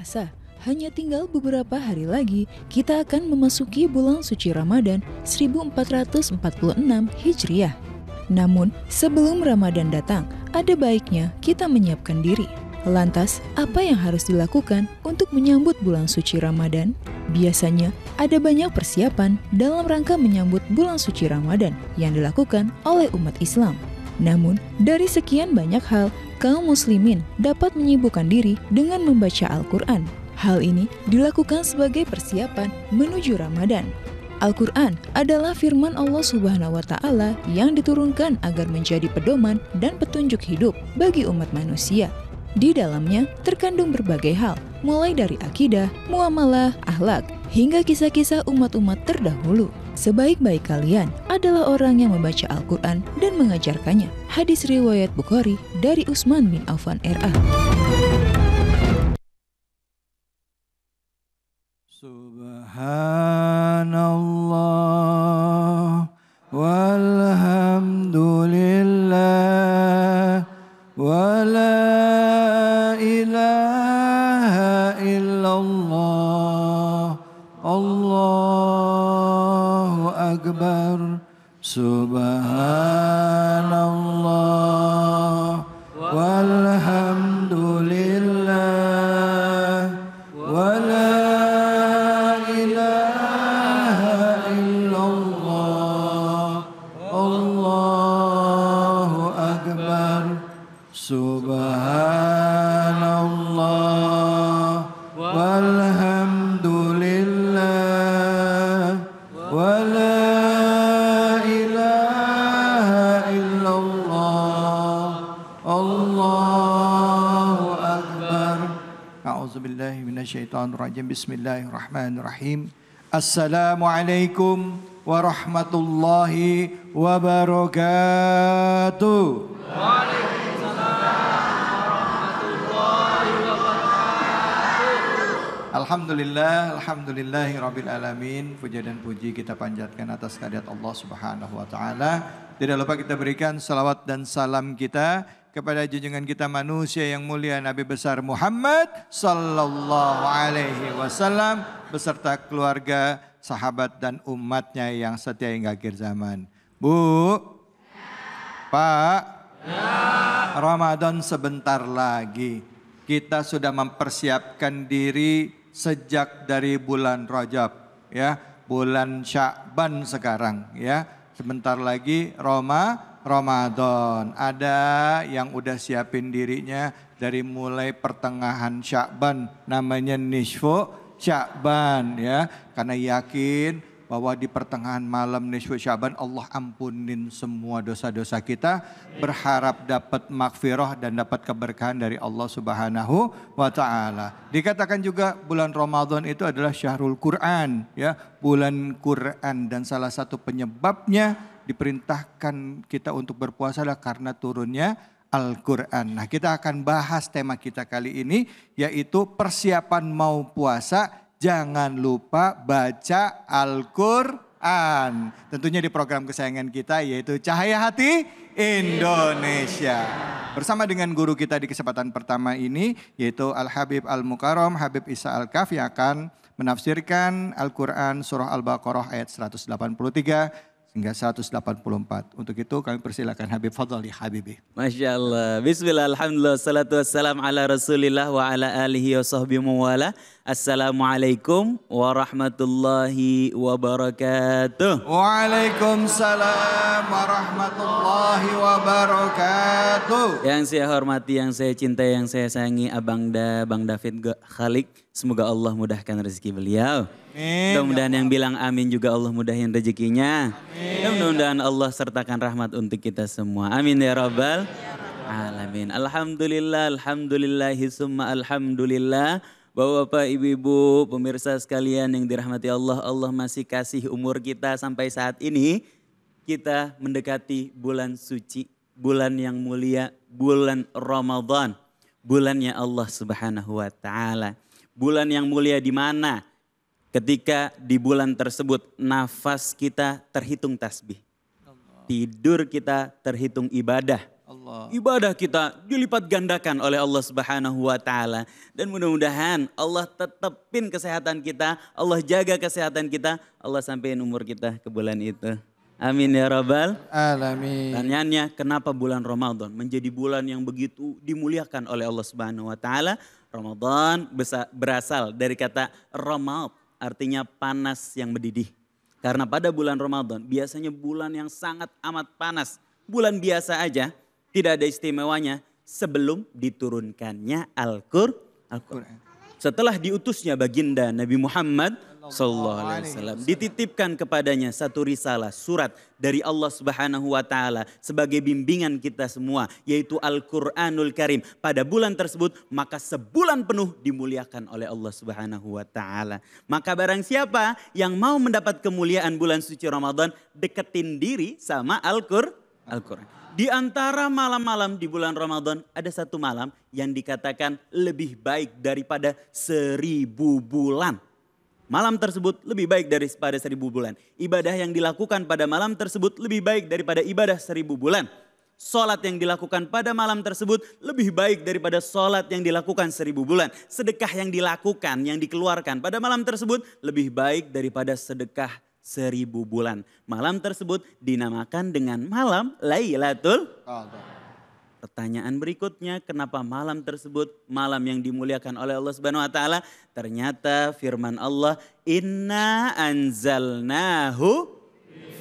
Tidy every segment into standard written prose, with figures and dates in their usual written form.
terasa, hanya tinggal beberapa hari lagi kita akan memasuki bulan suci Ramadan 1446 Hijriah. Namun, sebelum Ramadan datang, ada baiknya kita menyiapkan diri. Lantas, apa yang harus dilakukan untuk menyambut bulan suci Ramadan? Biasanya, ada banyak persiapan dalam rangka menyambut bulan suci Ramadan yang dilakukan oleh umat Islam. Namun, dari sekian banyak hal, kaum muslimin dapat menyibukkan diri dengan membaca Al-Quran. Hal ini dilakukan sebagai persiapan menuju Ramadan. Al-Quran adalah firman Allah Subhanahu wa Ta'ala yang diturunkan agar menjadi pedoman dan petunjuk hidup bagi umat manusia. Di dalamnya terkandung berbagai hal, mulai dari akidah, muamalah, akhlak, hingga kisah-kisah umat-umat terdahulu. Sebaik-baik kalian adalah orang yang membaca Al-Quran dan mengajarkannya. Hadis riwayat Bukhari dari Utsman bin Affan R.A. Subhanallah walhamdulillah wa la ilaha illallah Allahu akbar. Subhanallah walhamdulillah wa la ilaha illallah Allahu akbar. Subhanallah walhamdulillah wa la ilaha illallah Allahu akbar. A'udzubillahi minasyaitonirrajim. Bismillahirrahmanirrahim. Assalamualaikum warahmatullahi wabarakatuh. Alhamdulillahi rabbil alamin. Puja dan puji kita panjatkan atas kehadirat Allah Subhanahu wa taala. Tidak lupa kita berikan salawat dan salam kita kepada junjungan kita manusia yang mulia Nabi besar Muhammad sallallahu alaihi wasallam beserta keluarga, sahabat dan umatnya yang setia hingga akhir zaman. Bu, Pak, Ramadan sebentar lagi. Kita sudah mempersiapkan diri sejak dari bulan Rajab, ya, bulan Sya'ban sekarang, ya. Sebentar lagi Ramadan. Ada yang udah siapin dirinya dari mulai pertengahan Sya'ban, namanya nisfu Sya'ban, ya. Karena yakin bahwa di pertengahan malam nisfu Sya'ban Allah ampunin semua dosa-dosa kita, berharap dapat maghfirah dan dapat keberkahan dari Allah Subhanahu wa taala. Dikatakan juga bulan Ramadan itu adalah syahrul Quran, ya, bulan Quran, dan salah satu penyebabnya diperintahkan kita untuk berpuasa adalah karena turunnya Al-Quran. Nah, kita akan bahas tema kita kali ini yaitu persiapan mau puasa. Jangan lupa baca Al-Quran. Tentunya di program kesayangan kita yaitu Cahaya Hati Indonesia. Bersama dengan guru kita di kesempatan pertama ini yaitu Al-Habib Al-Mukarram Habib Isa Al-Kaf yang akan menafsirkan Al-Quran surah Al-Baqarah ayat 183 hingga 184. Untuk itu kami persilakan Habib, fadhali Habibi. Masya Allah. Bismillah, alhamdulillah, salatu wassalam ala rasulillah wa ala alihi wa sahbihi mawala. Assalamualaikum warahmatullahi wabarakatuh. Waalaikumsalam warahmatullahi wabarakatuh. Yang saya hormati, yang saya cintai, yang saya sayangi Bang David Khalik. Semoga Allah mudahkan rezeki beliau. Mudah-mudahan yang bilang amin juga Allah mudahin rezekinya. Mudah-mudahan Allah sertakan rahmat untuk kita semua. Amin ya rabbal alamin. Alhamdulillah, alhamdulillahi summa alhamdulillah. Bapak-bapak, ibu-ibu, pemirsa sekalian yang dirahmati Allah, Allah masih kasih umur kita sampai saat ini. Kita mendekati bulan suci, bulan yang mulia, bulan Ramadan. Bulannya Allah Subhanahu wa taala. Bulan yang mulia di mana? Ketika di bulan tersebut nafas kita terhitung tasbih. Tidur kita terhitung ibadah. Ibadah kita dilipat gandakan oleh Allah Subhanahu wa taala. Dan mudah-mudahan Allah tetepin kesehatan kita, Allah jaga kesehatan kita, Allah sampein umur kita ke bulan itu. Amin ya rabbal alamin. Pertanyaannya, kenapa bulan Ramadan menjadi bulan yang begitu dimuliakan oleh Allah Subhanahu wa taala? Ramadan berasal dari kata ramad, artinya panas yang mendidih. Karena pada bulan Ramadan biasanya bulan yang sangat amat panas. Bulan biasa aja, tidak ada istimewanya sebelum diturunkannya Al-Qur'an. Setelah diutusnya baginda Nabi Muhammad SAW, dititipkan kepadanya satu risalah, surat dari Allah Subhanahu wa taala sebagai bimbingan kita semua, yaitu Al-Qur'anul Karim. Pada bulan tersebut maka sebulan penuh dimuliakan oleh Allah Subhanahu wa taala. Maka barang siapa yang mau mendapat kemuliaan bulan suci Ramadan, deketin diri sama Al-Qur'an. Di antara malam-malam di bulan Ramadan ada satu malam yang dikatakan lebih baik daripada 1000 bulan. Malam tersebut lebih baik daripada 1000 bulan. Ibadah yang dilakukan pada malam tersebut lebih baik daripada ibadah 1000 bulan. Salat yang dilakukan pada malam tersebut lebih baik daripada salat yang dilakukan 1000 bulan. Sedekah yang dilakukan, yang dikeluarkan pada malam tersebut lebih baik daripada sedekah 1000 bulan. Malam tersebut dinamakan dengan malam Lailatul Qadar. Pertanyaan berikutnya, kenapa malam tersebut malam yang dimuliakan oleh Allah Subhanahu wa taala? Ternyata firman Allah, "Inna anzalnahu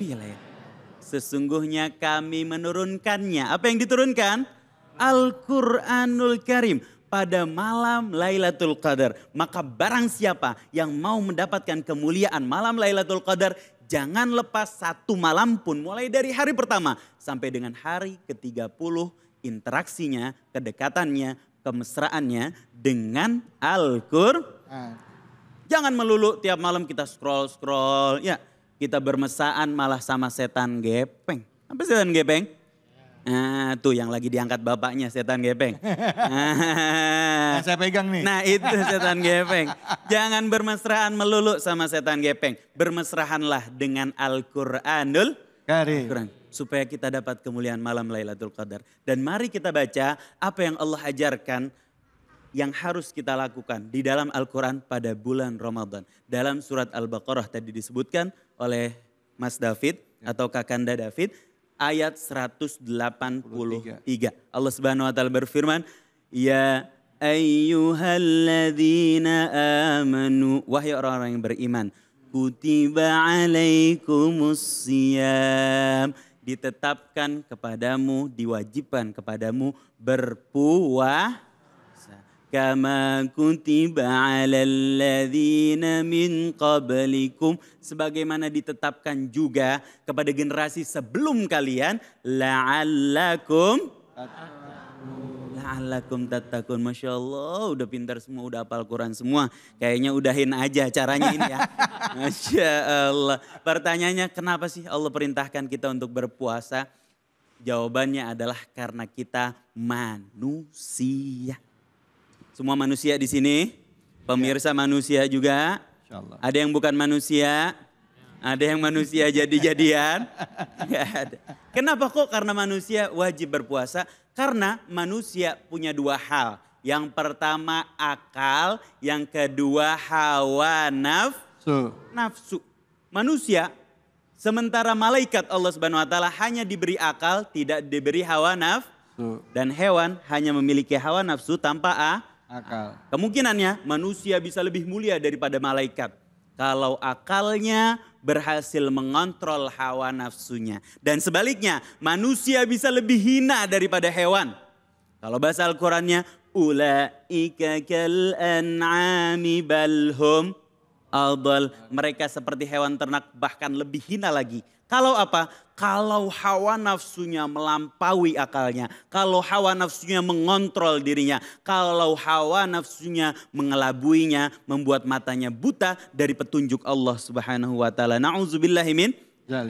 fi lailatul." Sesungguhnya kami menurunkannya. Apa yang diturunkan? Al-Qur'anul Karim. Pada malam Lailatul Qadar. Maka barang siapa yang mau mendapatkan kemuliaan malam Lailatul Qadar, jangan lepas satu malam pun, mulai dari hari pertama sampai dengan hari ke-30, interaksinya, kedekatannya, kemesraannya dengan Al-Qur'an. Jangan melulu tiap malam kita scroll, ya kita bermesraan malah sama setan gepeng. Apa setan gepeng? Nah, tuh yang lagi diangkat bapaknya setan gepeng. Yang saya pegang nih. Nah itu setan gepeng. Jangan bermesraan melulu sama setan gepeng. Bermesraanlah dengan Al-Qur'anul Karim. Supaya kita dapat kemuliaan malam Lailatul Qadar. Dan mari kita baca apa yang Allah ajarkan yang harus kita lakukan di dalam Al-Quran pada bulan Ramadan. Dalam surat Al-Baqarah tadi disebutkan oleh Mas David atau Kakanda David. Ayat 183. Allah Subhanahu wa taala berfirman, "Ya ayyuhalladzina amanu", wahai orang-orang yang beriman, "kutiba alaikumusiyam", ditetapkan kepadamu, diwajibkan kepadamu berpuasa. Kama kutiba alal ladzina min qablikum, sebagaimana ditetapkan juga kepada generasi sebelum kalian, la'allakum tattaqun. Masya Allah, udah pintar semua, udah hafal Quran semua. Kayaknya udahin aja caranya ini ya. Masya Allah. Pertanyaannya, kenapa sih Allah perintahkan kita untuk berpuasa? Jawabannya adalah karena kita manusia. Semua manusia di sini, pemirsa manusia juga. Ada yang bukan manusia, ada yang manusia jadi-jadian. Gak ada. Kenapa kok? Karena manusia wajib berpuasa. Karena manusia punya dua hal. Yang pertama akal, yang kedua hawa nafsu. Manusia, sementara malaikat Allah Subhanahu wa taala hanya diberi akal, tidak diberi hawa nafsu. Dan hewan hanya memiliki hawa nafsu tanpa akal. Kemungkinannya manusia bisa lebih mulia daripada malaikat kalau akalnya berhasil mengontrol hawa nafsunya. Dan sebaliknya, manusia bisa lebih hina daripada hewan. Kalau bahasa Al-Qurannya, ulaika kal an'ami balhum adal. Mereka seperti hewan ternak, bahkan lebih hina lagi. Kalau apa? Kalau hawa nafsunya melampaui akalnya. Kalau hawa nafsunya mengontrol dirinya. Kalau hawa nafsunya mengelabuinya, membuat matanya buta dari petunjuk Allah Subhanahu wa taala. Na'udzubillahimin.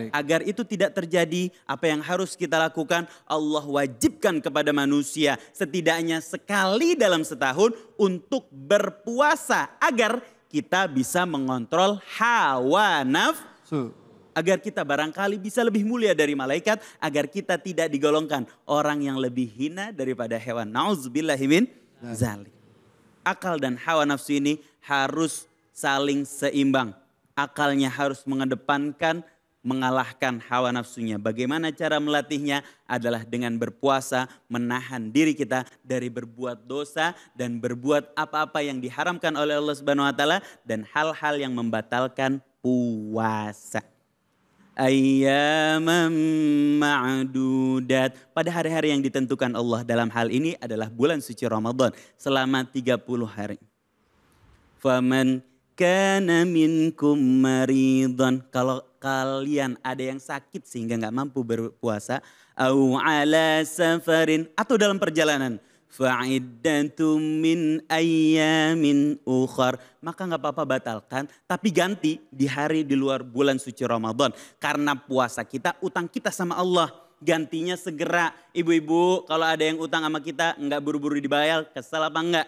Agar itu tidak terjadi, apa yang harus kita lakukan? Allah wajibkan kepada manusia setidaknya sekali dalam setahun untuk berpuasa agar kita bisa mengontrol hawa nafsu. Agar kita barangkali bisa lebih mulia dari malaikat. Agar kita tidak digolongkan orang yang lebih hina daripada hewan. Na'udzubillahi min zalik. Akal dan hawa nafsu ini harus saling seimbang. Akalnya harus mengedepankan, mengalahkan hawa nafsunya. Bagaimana cara melatihnya? Adalah dengan berpuasa, menahan diri kita dari berbuat dosa dan berbuat apa-apa yang diharamkan oleh Allah Subhanahu wa taala dan hal-hal yang membatalkan puasa. Ayyaman ma'dudat. Pada hari-hari yang ditentukan Allah dalam hal ini adalah bulan suci Ramadan selama 30 hari. Faman kana minkum maridhan. Kalau kalian ada yang sakit sehingga nggak mampu berpuasa, au ala safarin, atau dalam perjalanan, fa'iddatum min ayyamin ukhar, maka nggak apa-apa batalkan, tapi ganti di hari di luar bulan suci Ramadan. Karena puasa kita, utang kita sama Allah, gantinya segera. Ibu-ibu kalau ada yang utang sama kita nggak buru-buru dibayar, kesel apa enggak?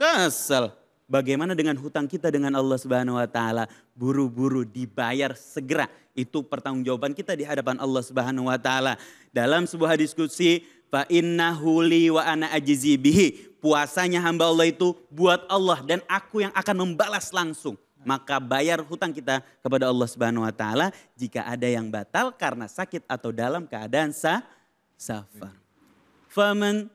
Kesel. Bagaimana dengan hutang kita dengan Allah Subhanahu wa taala? Buru-buru dibayar segera. Itu pertanggungjawaban kita di hadapan Allah Subhanahu wa taala. Dalam sebuah diskusi, fa innahu li wa ana ajzi bihi. Puasanya hamba Allah itu buat Allah dan aku yang akan membalas langsung. Maka bayar hutang kita kepada Allah Subhanahu wa taala jika ada yang batal karena sakit atau dalam keadaan safar. Faman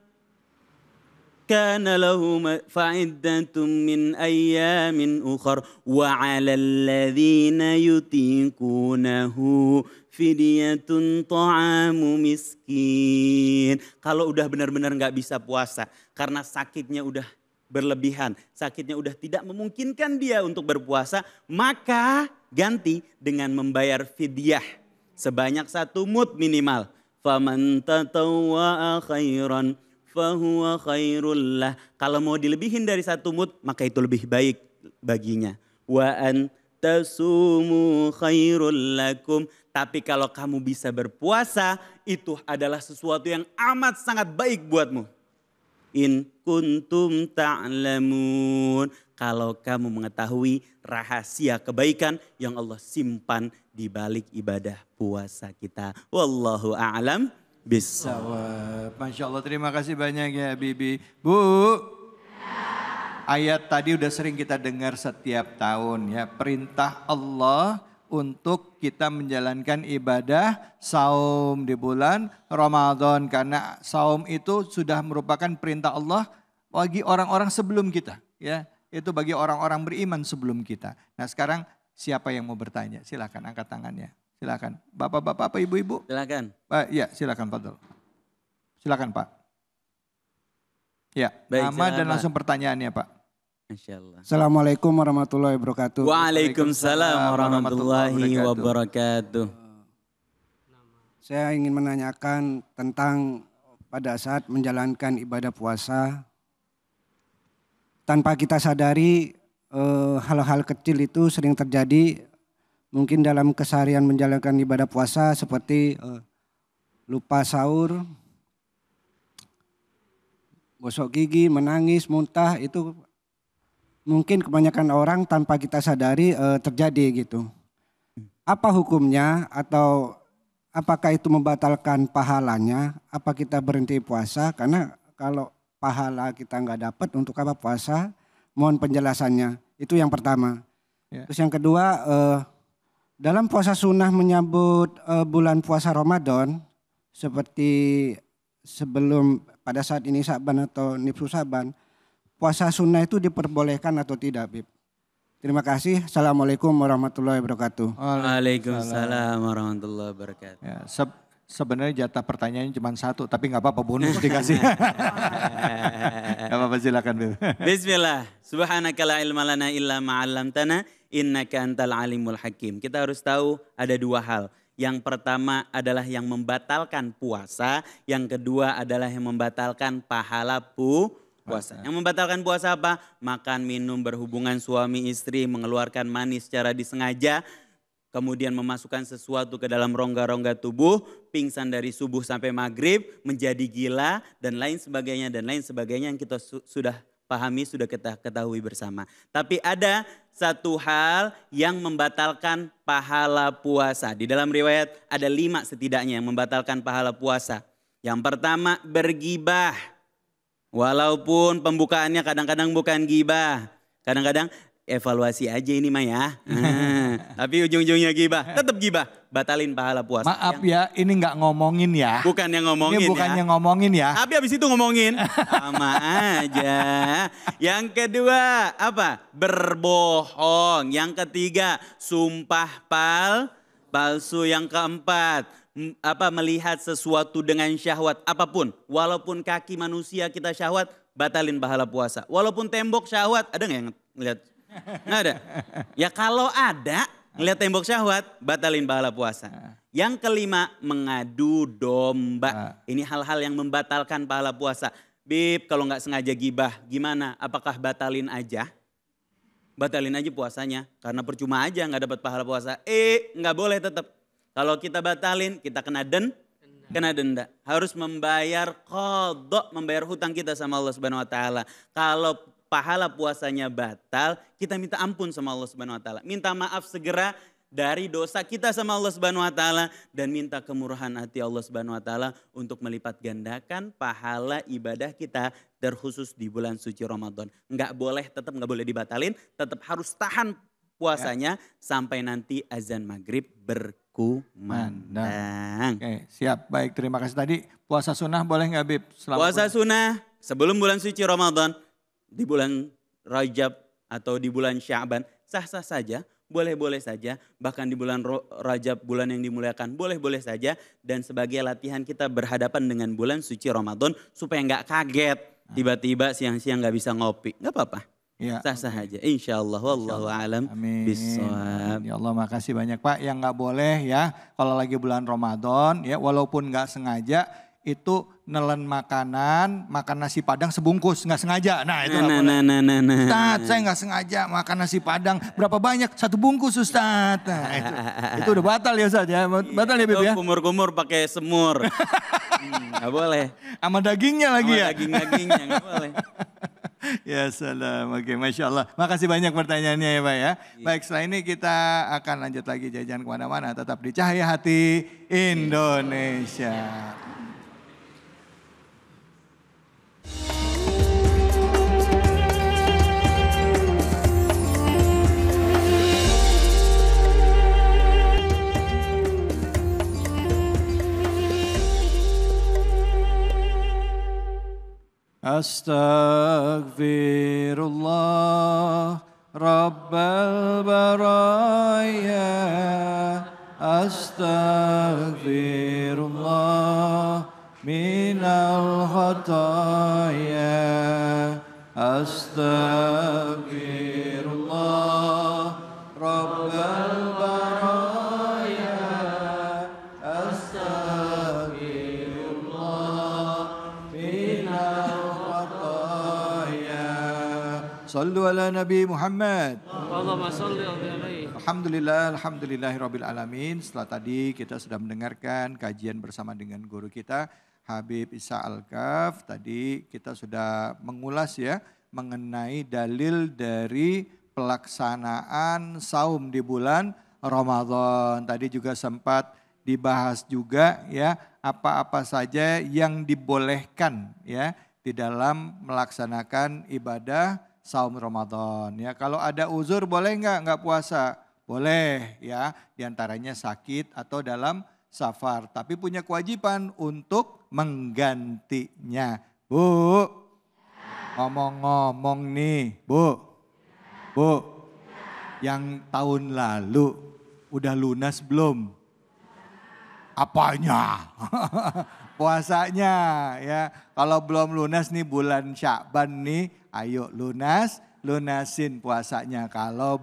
kana lahu fa'iddatun min ayyamin ukhar wa 'alal ladzina yutiqunahu fidyatun ta'amu miskin. Kalau udah benar-benar nggak bisa puasa karena sakitnya udah berlebihan, sakitnya udah tidak memungkinkan dia untuk berpuasa, maka ganti dengan membayar fidyah sebanyak 1 mud minimal. Faman tatawwa'a khairan fahuwa khairul lah. Kalau mau dilebihin dari 1 mud, maka itu lebih baik baginya. Wa an tasumu khairul lakum. Tapi kalau kamu bisa berpuasa, itu adalah sesuatu yang amat sangat baik buatmu. In kuntum ta'lamun. Kalau kamu mengetahui rahasia kebaikan yang Allah simpan di balik ibadah puasa kita. Wallahu a'lam. Bisawab. Masya Allah, terima kasih banyak ya Bibi. Bu, ayat tadi udah sering kita dengar setiap tahun ya. Perintah Allah untuk kita menjalankan ibadah saum di bulan Ramadan. Karena saum itu sudah merupakan perintah Allah bagi orang-orang sebelum kita. Ya, itu bagi orang-orang beriman sebelum kita. Nah sekarang siapa yang mau bertanya? Silakan angkat tangannya. Silakan, bapak-bapak, apa ibu-ibu? Silakan. Ya, silakan Pak. Silakan Pak. Ya, baik, nama dan langsung pertanyaannya Pak. Insyaallah. Assalamualaikum warahmatullahi wabarakatuh. Waalaikumsalam warahmatullahi wabarakatuh. Saya ingin menanyakan tentang pada saat menjalankan ibadah puasa, tanpa kita sadari hal-hal kecil itu sering terjadi. Mungkin dalam keseharian menjalankan ibadah puasa seperti lupa sahur, gosok gigi, menangis, muntah, itu mungkin kebanyakan orang tanpa kita sadari terjadi gitu. Apa hukumnya atau apakah itu membatalkan pahalanya? Apa kita berhenti puasa? Karena kalau pahala kita nggak dapat, untuk apa puasa? Mohon penjelasannya. Itu yang pertama. Ya. Terus yang kedua, dalam puasa sunnah menyambut bulan puasa Ramadan, seperti sebelum pada saat ini Sa'ban atau Nisfu Sa'ban, puasa sunnah itu diperbolehkan atau tidak, Bib? Terima kasih. Assalamualaikum warahmatullahi wabarakatuh. Waalaikumsalam warahmatullahi wabarakatuh. Ya, sebenarnya jatah pertanyaannya cuma 1, tapi nggak apa-apa, bonus dikasih. Gak apa-apa, silakan Bib. Bismillah. Subhanaka la ilma lana illa ma'allamtana innaka antal alimul hakim. Kita harus tahu ada 2 hal. Yang pertama adalah yang membatalkan puasa, yang kedua adalah yang membatalkan pahala puasa. Yang membatalkan puasa apa? Makan, minum, berhubungan suami istri, mengeluarkan mani secara disengaja, kemudian memasukkan sesuatu ke dalam rongga-rongga tubuh, pingsan dari subuh sampai maghrib, menjadi gila dan lain sebagainya yang kita sudah pahami, sudah kita ketahui bersama. Tapi ada satu hal yang membatalkan pahala puasa. Di dalam riwayat ada 5 setidaknya yang membatalkan pahala puasa. Yang pertama bergibah. Walaupun pembukaannya kadang-kadang bukan gibah. Kadang-kadang evaluasi aja ini mah ya. Tapi ujung-ujungnya gibah, tetap gibah. Batalin pahala puasa. Maaf ya, ini nggak ngomongin ya. Bukan yang ngomongin ini bukan ya. yang ngomongin ya. Tapi habis itu ngomongin. Sama aja. Yang kedua apa? Berbohong. Yang ketiga sumpah palsu. Yang keempat melihat sesuatu dengan syahwat apapun. Walaupun kaki manusia kita syahwat, batalin pahala puasa. Walaupun tembok syahwat, ada nggak yang ngeliat? Nggak ada. Ya kalau ada ngeliat tembok syahwat, batalin pahala puasa. Yang kelima mengadu domba. Ini hal-hal yang membatalkan pahala puasa. Bib, kalau nggak sengaja gibah, gimana? Apakah batalin aja? Batalin aja puasanya, karena percuma aja nggak dapat pahala puasa. Nggak boleh tetap. Kalau kita batalin, kita kena denda. Harus membayar qadha, membayar hutang kita sama Allah Subhanahu wa taala. Kalau pahala puasanya batal, kita minta ampun sama Allah Subhanahu wa taala. Minta maaf segera dari dosa kita sama Allah Subhanahu wa taala dan minta kemurahan hati Allah Subhanahu wa taala untuk melipat gandakan pahala ibadah kita terkhusus di bulan suci Ramadan. Enggak boleh dibatalin, tetap harus tahan puasanya sampai nanti azan maghrib berkumandang. Oke, siap. Baik, terima kasih. Tadi puasa sunnah boleh nggak Bib? Puasa sunnah sebelum bulan suci Ramadan, di bulan Rajab atau di bulan Sya'ban, sah-sah saja, boleh-boleh saja. Bahkan di bulan Rajab, bulan yang dimuliakan, boleh-boleh saja. Dan sebagai latihan kita berhadapan dengan bulan suci Ramadan supaya nggak kaget. Tiba-tiba siang-siang nggak bisa ngopi, nggak apa-apa. Ya, sah-sah aja. Insya Allah, wallahu a'lam bishawab. Ya Allah, makasih banyak Pak. Yang nggak boleh ya, kalau lagi bulan Ramadan, ya walaupun nggak sengaja, itu nelen makan nasi padang sebungkus, nggak sengaja. Nah itu nggak boleh. Ustaz, saya nggak sengaja makan nasi padang. Berapa banyak? 1 bungkus Ustaz. Nah itu udah batal ya Ustaz ya. Batal ya Bib ya. Kumur-kumur pakai semur. Nggak boleh. Sama dagingnya lagi ya. Daging-dagingnya nggak boleh. Ya salam, oke Masya Allah. Makasih banyak pertanyaannya ya Pak ya. Baik, setelah ini kita akan lanjut lagi jajan kemana-mana. Tetap di Cahaya Hati Indonesia. Astaghfirullah Rabbal baraya. Astaghfirullah minal khataya. Astaghfirullah Rabbal baraya. Astaghfirullah minal Sallu ala Nabi Muhammad. Allahumma salli alaihi. Alhamdulillahirabbil alamin. Setelah tadi kita sudah mendengarkan kajian bersama dengan guru kita Habib Isa Al-Kaf. Tadi kita sudah mengulas ya mengenai dalil dari pelaksanaan saum di bulan Ramadan. Tadi juga sempat dibahas juga ya apa-apa saja yang dibolehkan ya di dalam melaksanakan ibadah saum Ramadan ya. Kalau ada uzur boleh nggak puasa? Boleh ya, diantaranya sakit atau dalam safar. Tapi punya kewajiban untuk menggantinya. Bu, ngomong-ngomong nih Bu, yang tahun lalu udah lunas belum? Apanya? Puasanya ya. Kalau belum lunas nih bulan Sya'ban nih, ayo lunasin puasanya kalau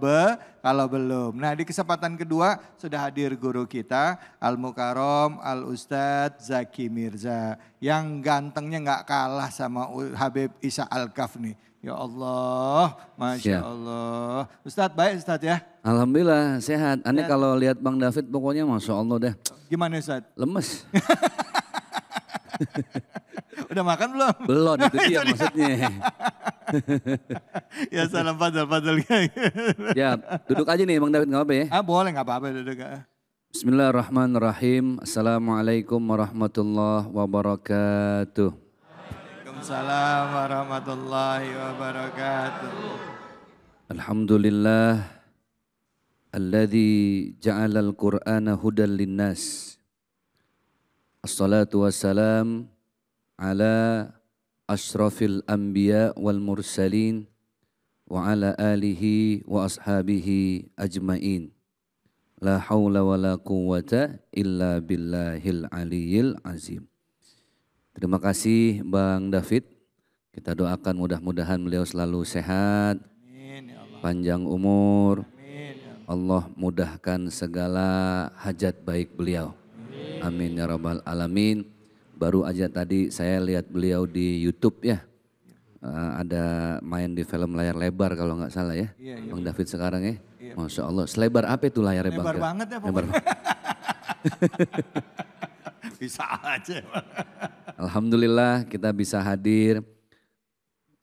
belum. Nah, di kesempatan kedua sudah hadir guru kita Al-Mukarram Al-Ustadz Zaki Mirza yang gantengnya nggak kalah sama Habib Isa Al-Kaf nih. Ya Allah, Masya Allah. Ustadz baik Ustadz ya? Alhamdulillah sehat. Aneh kalau lihat Bang David pokoknya Masya Allah dah. Gimana Ustadz? Lemes. Udah makan belum? Belum, itu dia maksudnya. Ya salam fadl. Ya, duduk aja nih Bang David, nggak apa-apa ya? Boleh nggak apa-apa duduk. Bismillahirrahmanirrahim. Assalamualaikum warahmatullahi wabarakatuh. Waalaikumsalam warahmatullahi wabarakatuh. Alhamdulillah. Alladzi ja'alal Qur'ana hudan linnas. Assalatu wassalam ala ashrafil anbiya wal mursalin wa ala alihi wa ashabihi ajmain. La haula wa la quwwata illa billahil aliyyil azim. Terima kasih Bang David. Kita doakan mudah-mudahan beliau selalu sehat, panjang umur. Allah mudahkan segala hajat baik beliau. Amin ya rabbal alamin. Baru aja tadi saya lihat beliau di YouTube ya. Ada main di film layar lebar kalau nggak salah ya. Bang David sekarang ya. Masya Allah. Selebar apa itu layarnya Bang? Lebar banget ya pokoknya. Bisa aja. Alhamdulillah kita bisa hadir.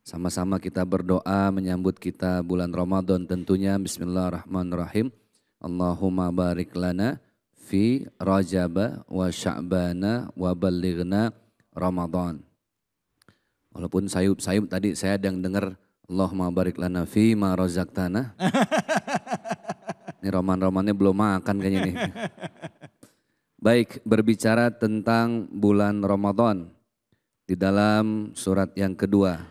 Sama-sama kita berdoa menyambut kita bulan Ramadan tentunya. Bismillahirrahmanirrahim. Allahumma barik lana fi Rajaba wa Sya'bana wa ballighna Ramadan. Walaupun sayup-sayup tadi saya yang dengar Allahumma barik lana fi ma razaqtana. Ini roman-romannya belum makan kayaknya nih. Baik, berbicara tentang bulan Ramadan. Di dalam surat yang kedua,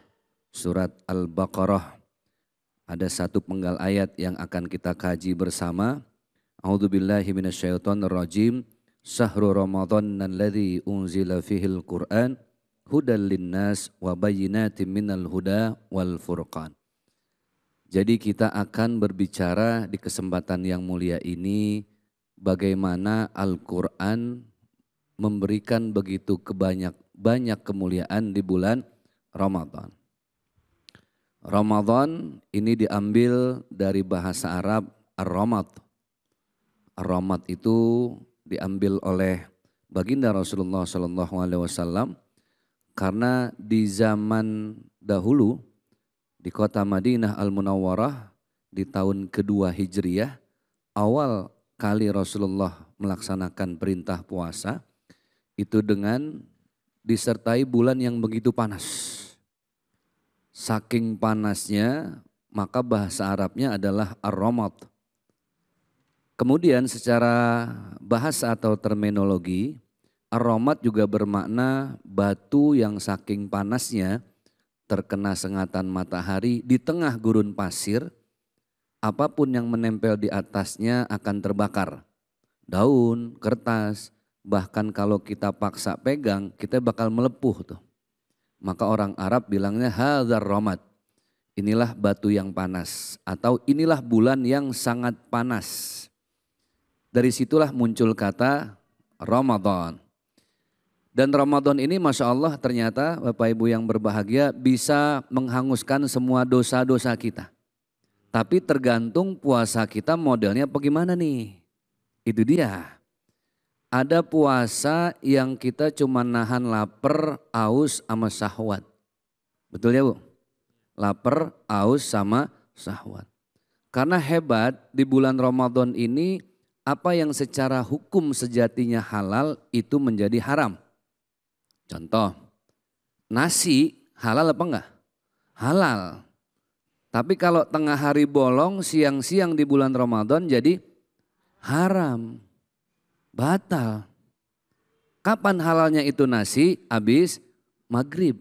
surat Al-Baqarah. Ada satu penggal ayat yang akan kita kaji bersama. A'udzubillahi minasyaitonirrajim. Syahrul Ramadan alladzi unzila fihil Qur'an hudal linnas wa bayyinatin minal huda wal furqan. Jadi kita akan berbicara di kesempatan yang mulia ini bagaimana Al-Quran memberikan begitu banyak kemuliaan di bulan Ramadan. Ramadan ini diambil dari bahasa Arab ar-ramad. Ar-ramad itu diambil oleh baginda Rasulullah SAW. Karena di zaman dahulu di kota Madinah Al-Munawwarah di tahun kedua Hijriyah, awal kali Rasulullah melaksanakan perintah puasa itu dengan disertai bulan yang begitu panas. Saking panasnya maka bahasa Arabnya adalah ar-ramad. Kemudian secara bahasa atau terminologi, ar-ramad juga bermakna batu yang saking panasnya terkena sengatan matahari di tengah gurun pasir, apapun yang menempel di atasnya akan terbakar. Daun, kertas, bahkan kalau kita paksa pegang kita bakal melepuh tuh. Maka orang Arab bilangnya hadzal ramad. Inilah batu yang panas atau inilah bulan yang sangat panas. Dari situlah muncul kata Ramadan. Dan Ramadan ini Masya Allah ternyata Bapak Ibu yang berbahagia bisa menghanguskan semua dosa-dosa kita. Tapi tergantung puasa kita modelnya bagaimana nih. Itu dia. Ada puasa yang kita cuma nahan lapar, aus sama syahwat. Betul ya Bu? Lapar, aus sama syahwat. Karena hebat di bulan Ramadan ini apa yang secara hukum sejatinya halal itu menjadi haram. Contoh, nasi halal apa enggak? Halal. Tapi kalau tengah hari bolong, siang-siang di bulan Ramadan jadi haram. Batal. Kapan halalnya itu nasi? Habis maghrib.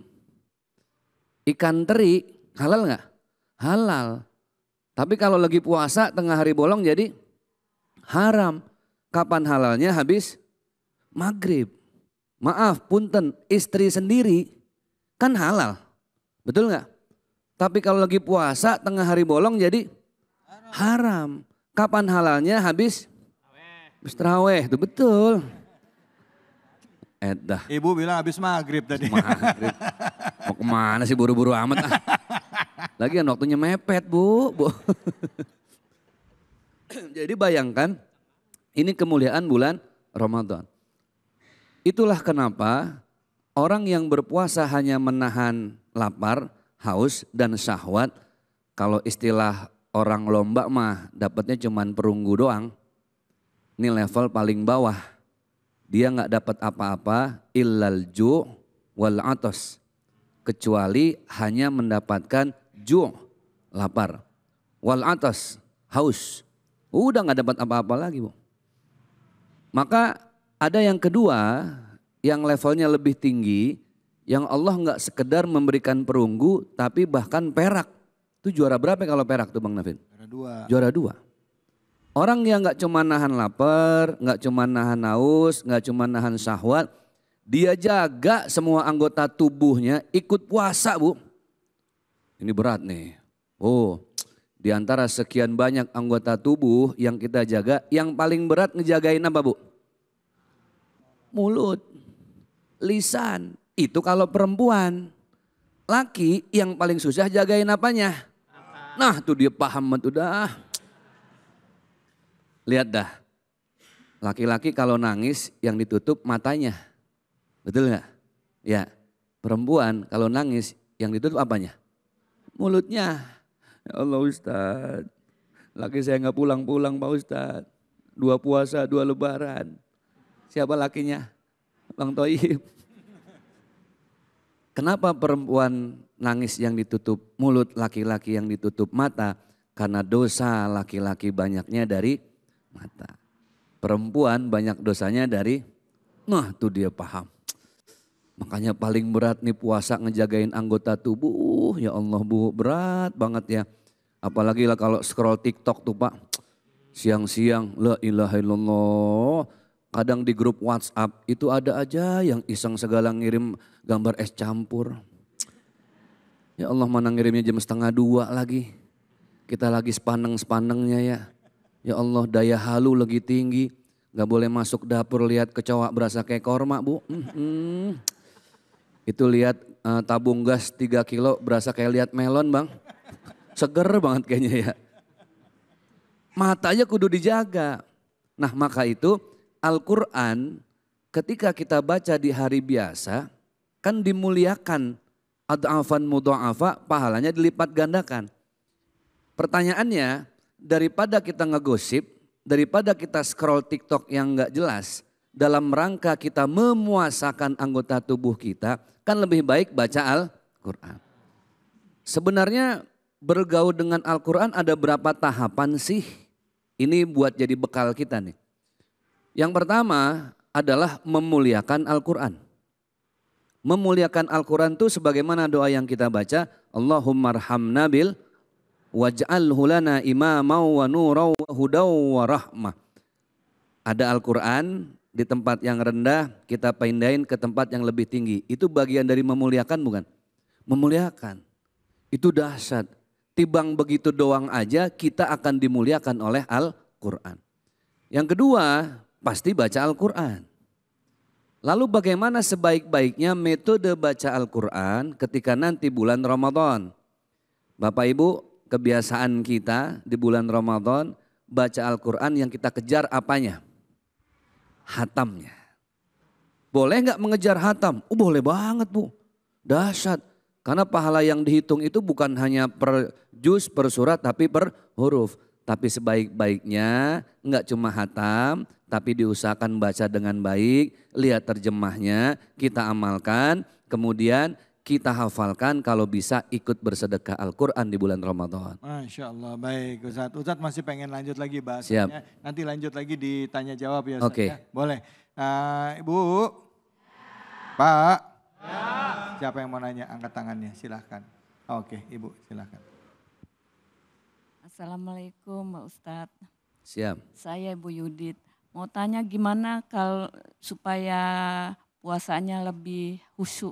Ikan teri halal enggak? Halal. Tapi kalau lagi puasa tengah hari bolong jadi haram. Kapan halalnya? Habis maghrib. Maaf, punten, istri sendiri kan halal, betul nggak? Tapi kalau lagi puasa tengah hari bolong jadi haram. Kapan halalnya? Habis taraweh, itu betul. Edah. Ibu bilang habis maghrib tadi. Maghrib. Mau kemana sih buru-buru amat? Lagian waktunya mepet bu. Jadi bayangkan ini kemuliaan bulan Ramadan. Itulah kenapa orang yang berpuasa hanya menahan lapar, haus dan syahwat. Kalau istilah orang lomba mah dapatnya cuman perunggu doang. Ini level paling bawah. Dia nggak dapat apa-apa illal ju' wal atas. Kecuali hanya mendapatkan ju', lapar. Wal atas, haus. Udah nggak dapat apa-apa lagi, Bu. Maka ada yang kedua, yang levelnya lebih tinggi, yang Allah nggak sekedar memberikan perunggu, tapi bahkan perak. Itu juara berapa kalau perak tuh Bang Nafin? Juara 2. Juara 2. Orang yang nggak cuma nahan lapar, nggak cuma nahan haus, nggak cuma nahan syahwat, dia jaga semua anggota tubuhnya ikut puasa, Bu. Ini berat nih. Oh, di antara sekian banyak anggota tubuh yang kita jaga, yang paling berat ngejagain apa, Bu? Mulut, lisan. Itu kalau perempuan. Laki yang paling susah jagain apanya? Nah, tuh dia paham tuh dah. Lihat dah. Laki-laki kalau nangis yang ditutup matanya. Betul nggak? Ya. Perempuan kalau nangis yang ditutup apanya? Mulutnya. Ya Allah Ustadz. Laki saya nggak pulang-pulang Pak Ustadz. 2 puasa, 2 lebaran. Siapa lakinya? Bang Toib. Kenapa perempuan nangis yang ditutup mulut, laki-laki yang ditutup mata? Karena dosa laki-laki banyaknya dari mata. Perempuan banyak dosanya dari, nah tuh dia paham. Makanya paling berat nih puasa ngejagain anggota tubuh. Ya Allah Bu, berat banget ya. Apalagi lah kalau scroll TikTok tuh Pak. Siang-siang, la ilaha illallah. Kadang di grup WhatsApp itu ada aja yang iseng segala ngirim gambar es campur. Ya Allah mana ngirimnya jam 1:30 lagi. Kita lagi sepaneng-sepanengnya ya. Ya Allah daya halu lagi tinggi. Gak boleh masuk dapur lihat kecoa berasa kayak korma Bu. Itu lihat tabung gas 3 kilo berasa kayak lihat melon Bang. Seger banget kayaknya ya. Mata aja kudu dijaga. Nah maka itu Al-Quran ketika kita baca di hari biasa kan dimuliakan. Ad'afan mudha'afa pahalanya dilipat gandakan. Pertanyaannya daripada kita ngegosip, daripada kita scroll TikTok yang gak jelas. Dalam rangka kita memuasakan anggota tubuh kita kan lebih baik baca Al-Quran. Sebenarnya bergaul dengan Al-Quran ada berapa tahapan sih? Ini buat jadi bekal kita nih. Yang pertama adalah memuliakan Al-Quran. Memuliakan Al-Quran itu sebagaimana doa yang kita baca. Allahumma arhamna bil waj'alhu lana imamau wa nurau wa hudau wa rahmah. Ada Al-Quran di tempat yang rendah kita pindahin ke tempat yang lebih tinggi. Itu bagian dari memuliakan bukan? Memuliakan. Itu dahsyat. Tibang begitu doang aja kita akan dimuliakan oleh Al-Quran. Yang kedua pasti baca Al-Quran. Lalu bagaimana sebaik-baiknya metode baca Al-Quran ketika nanti bulan Ramadan. Bapak Ibu kebiasaan kita di bulan Ramadan baca Al-Quran yang kita kejar apanya? Hatamnya. Boleh nggak mengejar hatam? Oh boleh banget Bu. Dahsyat. Karena pahala yang dihitung itu bukan hanya per juz, per surat tapi per huruf. Tapi sebaik-baiknya nggak cuma hatam tapi diusahakan baca dengan baik, lihat terjemahnya, kita amalkan, kemudian kita hafalkan kalau bisa ikut bersedekah Al-Quran di bulan Ramadan. Masya Allah, baik Ustadz. Ustadz masih pengen lanjut lagi bahasanya. Siap. Nanti lanjut lagi ditanya jawab ya Ustadz. Oke. Ya? Boleh. Ibu, Pak, siapa yang mau nanya? Angkat tangannya, silahkan. Oke, Ibu silahkan. Assalamualaikum Pak Ustadz. Siap. Saya Ibu Yudit. Mau tanya gimana kalau supaya puasanya lebih khusyuk?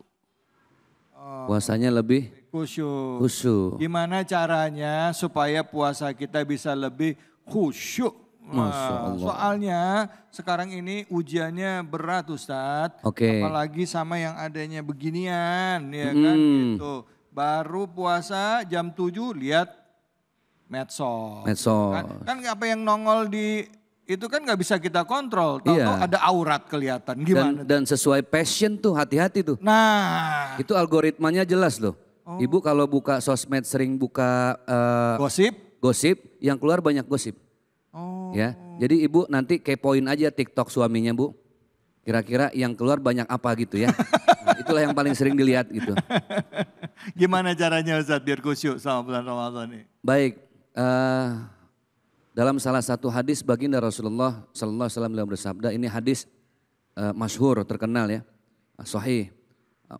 Puasanya lebih Khusyuk. khusyuk. Gimana caranya supaya puasa kita bisa lebih khusyuk? Masya Allah. Soalnya sekarang ini ujiannya berat Ustadz. Oke. Apalagi sama yang adanya beginian ya kan gitu. Baru puasa jam 7 lihat medsos. Kan apa yang nongol di itu kan nggak bisa kita kontrol. Tahu Iya. ada aurat kelihatan. Gimana? Dan sesuai passion tuh hati-hati tuh. Nah, Itu algoritmanya jelas loh. Ibu kalau buka sosmed sering buka gosip, yang keluar banyak gosip. Ya, jadi ibu nanti kepoin aja TikTok suaminya bu. Kira-kira yang keluar banyak apa gitu ya. Nah, itulah yang paling sering dilihat gitu. Gimana caranya Ustaz biar khusyuk selama bulan Ramadan ini? Baik, dalam salah satu hadis baginda Rasulullah Sallallahu Alaihi Wasallam bersabda, ini hadis masyhur terkenal ya, sahih.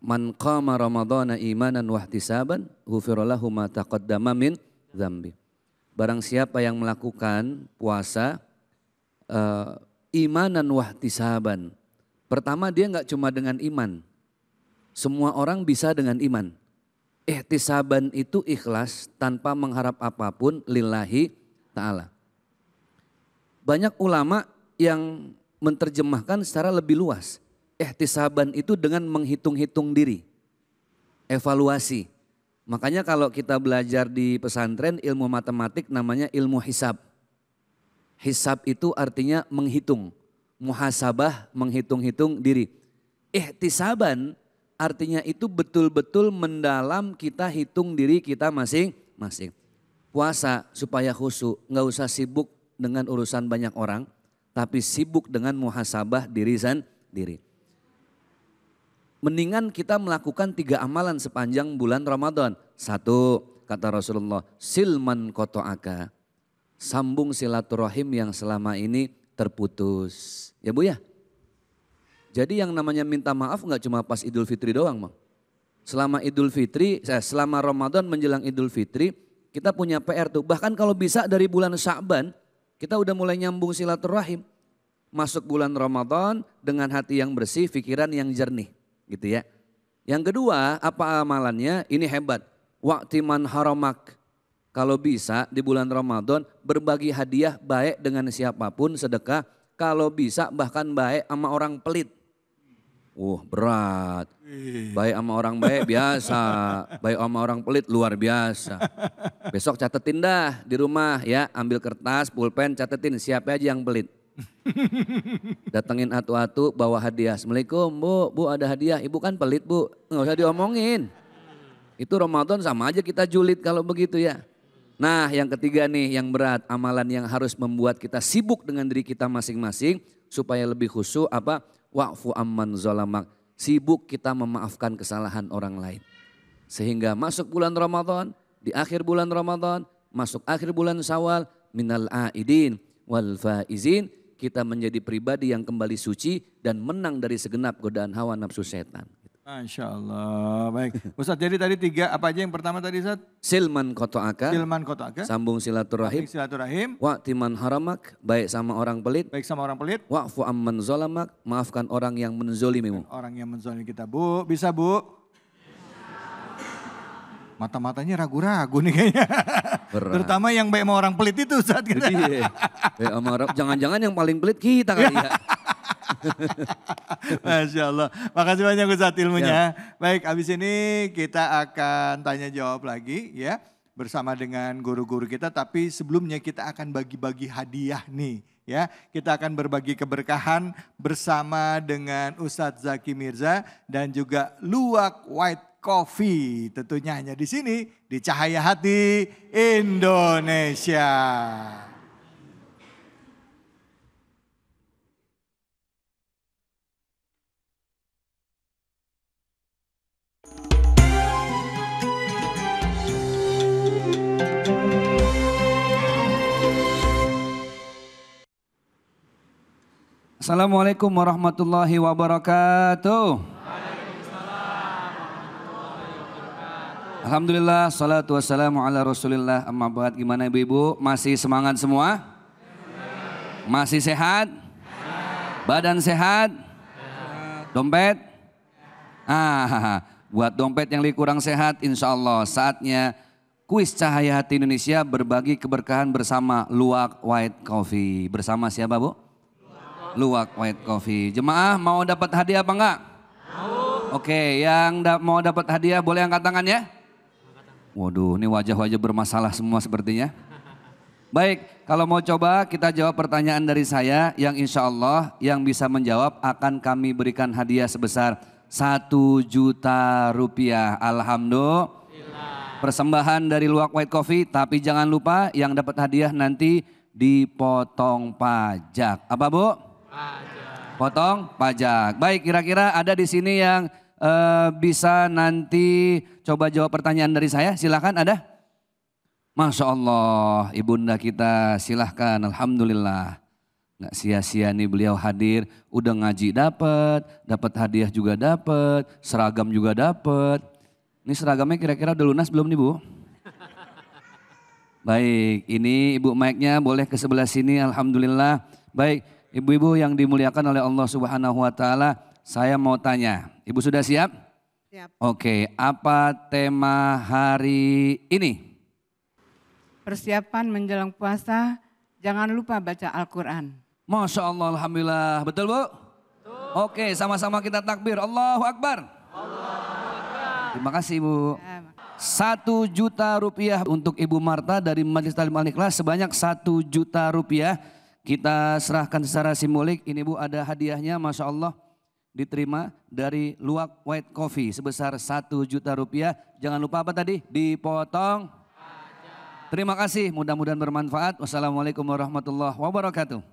Man qama ramadhana imanan wahtisaban ghufira lahu ma taqaddama min dzambi. Barang siapa yang melakukan puasa imanan wahtisaban. Pertama dia enggak cuma dengan iman. Semua orang bisa dengan iman. Ihtisaban itu ikhlas tanpa mengharap apapun lillahi ta'ala. Banyak ulama yang menerjemahkan secara lebih luas. Ihtisaban itu dengan menghitung-hitung diri. Evaluasi. Makanya kalau kita belajar di pesantren ilmu matematik namanya ilmu hisab. Hisab itu artinya menghitung. Muhasabah menghitung-hitung diri. Ihtisaban artinya itu betul-betul mendalam kita hitung diri kita masing-masing. Puasa supaya khusyuk, nggak usah sibuk dengan urusan banyak orang, tapi sibuk dengan muhasabah diri sendiri. Mendingan kita melakukan 3 amalan sepanjang bulan Ramadan. 1, kata Rasulullah, silman koto'aka. Sambung silaturahim yang selama ini terputus. Ya Bu ya? Jadi yang namanya minta maaf nggak cuma pas Idul Fitri doang Bang. Selama Idul Fitri, selama Ramadan menjelang Idul Fitri, kita punya PR tuh. Bahkan kalau bisa dari bulan Sya'ban, kita udah mulai nyambung silaturahim. Masuk bulan Ramadan dengan hati yang bersih, pikiran yang jernih. Gitu ya. Yang kedua, apa amalannya? Ini hebat. Waqtiman haramak. Kalau bisa di bulan Ramadan berbagi hadiah baik dengan siapapun, sedekah. Kalau bisa bahkan baik sama orang pelit. Berat. Baik sama orang baik biasa. Baik sama orang pelit luar biasa. Besok catetin dah di rumah ya. Ambil kertas, pulpen, catetin siapa aja yang pelit. Datengin atu-atu bawa hadiah. Assalamualaikum bu ada hadiah. Ibu kan pelit bu. Nggak usah diomongin. Itu Ramadan sama aja kita julid kalau begitu ya. Nah yang ketiga nih yang berat. Amalan yang harus membuat kita sibuk dengan diri kita masing-masing. Supaya lebih khusyuk apa? Wa'fu amman zalamak. Sibuk kita memaafkan kesalahan orang lain. Sehingga masuk bulan Ramadan. Di akhir bulan Ramadan. Masuk akhir bulan Syawal. Minal aidin wal faizin. Kita menjadi pribadi yang kembali suci. Dan menang dari segenap godaan hawa nafsu setan. Masya Allah, baik. Ustaz, jadi tadi 3, apa aja yang pertama tadi Ustaz? Silman koto'aka. Silman koto'aka. Sambung silaturahim. Silaturahim. Wa'timan haramak, baik sama orang pelit. Baik sama orang pelit. Wa'fu amman zalamak, maafkan orang yang menzolimimu. Orang yang menzolimi kita. Bu, bisa Bu? Mata-matanya ragu-ragu nih kayaknya. Berat. Terutama yang baik sama orang pelit itu Ustaz. Iya. Baik sama orang, jangan-jangan yang paling pelit kita kali ya. Masya Allah. Makasih banyak Ustaz ilmunya. Ya. Baik, habis ini kita akan tanya jawab lagi ya. Bersama dengan guru-guru kita. Tapi sebelumnya kita akan bagi-bagi hadiah nih. Ya, kita akan berbagi keberkahan bersama dengan Ustadz Zaki Mirza. Dan juga Luwak White Coffee. Tentunya hanya di sini. Di Cahaya Hati Indonesia. Assalamualaikum warahmatullahi wabarakatuh. Alhamdulillah, salatu wassalamu ala rasulillah, amma ba'd. Gimana ibu-ibu, masih semangat semua? Masih sehat? Badan sehat? Dompet? Buat dompet yang lebih kurang sehat, insya Allah saatnya kuis Cahaya Hati Indonesia berbagi keberkahan bersama Luwak White Coffee. Bersama siapa Bu? Luwak White Coffee. Jemaah mau dapat hadiah apa enggak? Mau. Oke, yang mau dapat hadiah boleh angkat tangan ya? Waduh, ini wajah-wajah bermasalah semua sepertinya. Baik, kalau mau coba kita jawab pertanyaan dari saya yang insya Allah yang bisa menjawab akan kami berikan hadiah sebesar 1 juta rupiah. Alhamdulillah. Persembahan dari Luwak White Coffee, tapi jangan lupa yang dapat hadiah nanti dipotong pajak. Apa Bu? Pajak. Potong pajak. Baik, kira-kira ada di sini yang bisa nanti coba jawab pertanyaan dari saya. Silakan, ada? Masya Allah, ibunda kita silahkan, alhamdulillah. Nggak sia-sia nih beliau hadir, udah ngaji dapat hadiah juga dapat, seragam juga dapat. Ini seragamnya kira-kira udah lunas belum nih Bu? Baik, ini Ibu mic-nya boleh ke sebelah sini, alhamdulillah. Baik, ibu-ibu yang dimuliakan oleh Allah Subhanahu wa taala, saya mau tanya, Ibu sudah siap? Siap. Oke, apa tema hari ini? Persiapan menjelang puasa, jangan lupa baca Al-Quran. Masya Allah, alhamdulillah. Betul Bu? Betul. Oke, sama-sama kita takbir. Allahu Akbar. Terima kasih Bu. 1 juta rupiah untuk Ibu Marta dari Majelis Taklim Al-Ikhlas, sebanyak 1 juta rupiah. Kita serahkan secara simbolik. Ini Bu ada hadiahnya, Masya Allah. Diterima dari Luwak White Coffee sebesar 1 juta rupiah. Jangan lupa apa tadi? Dipotong. Terima kasih, mudah-mudahan bermanfaat. Wassalamualaikum warahmatullahi wabarakatuh.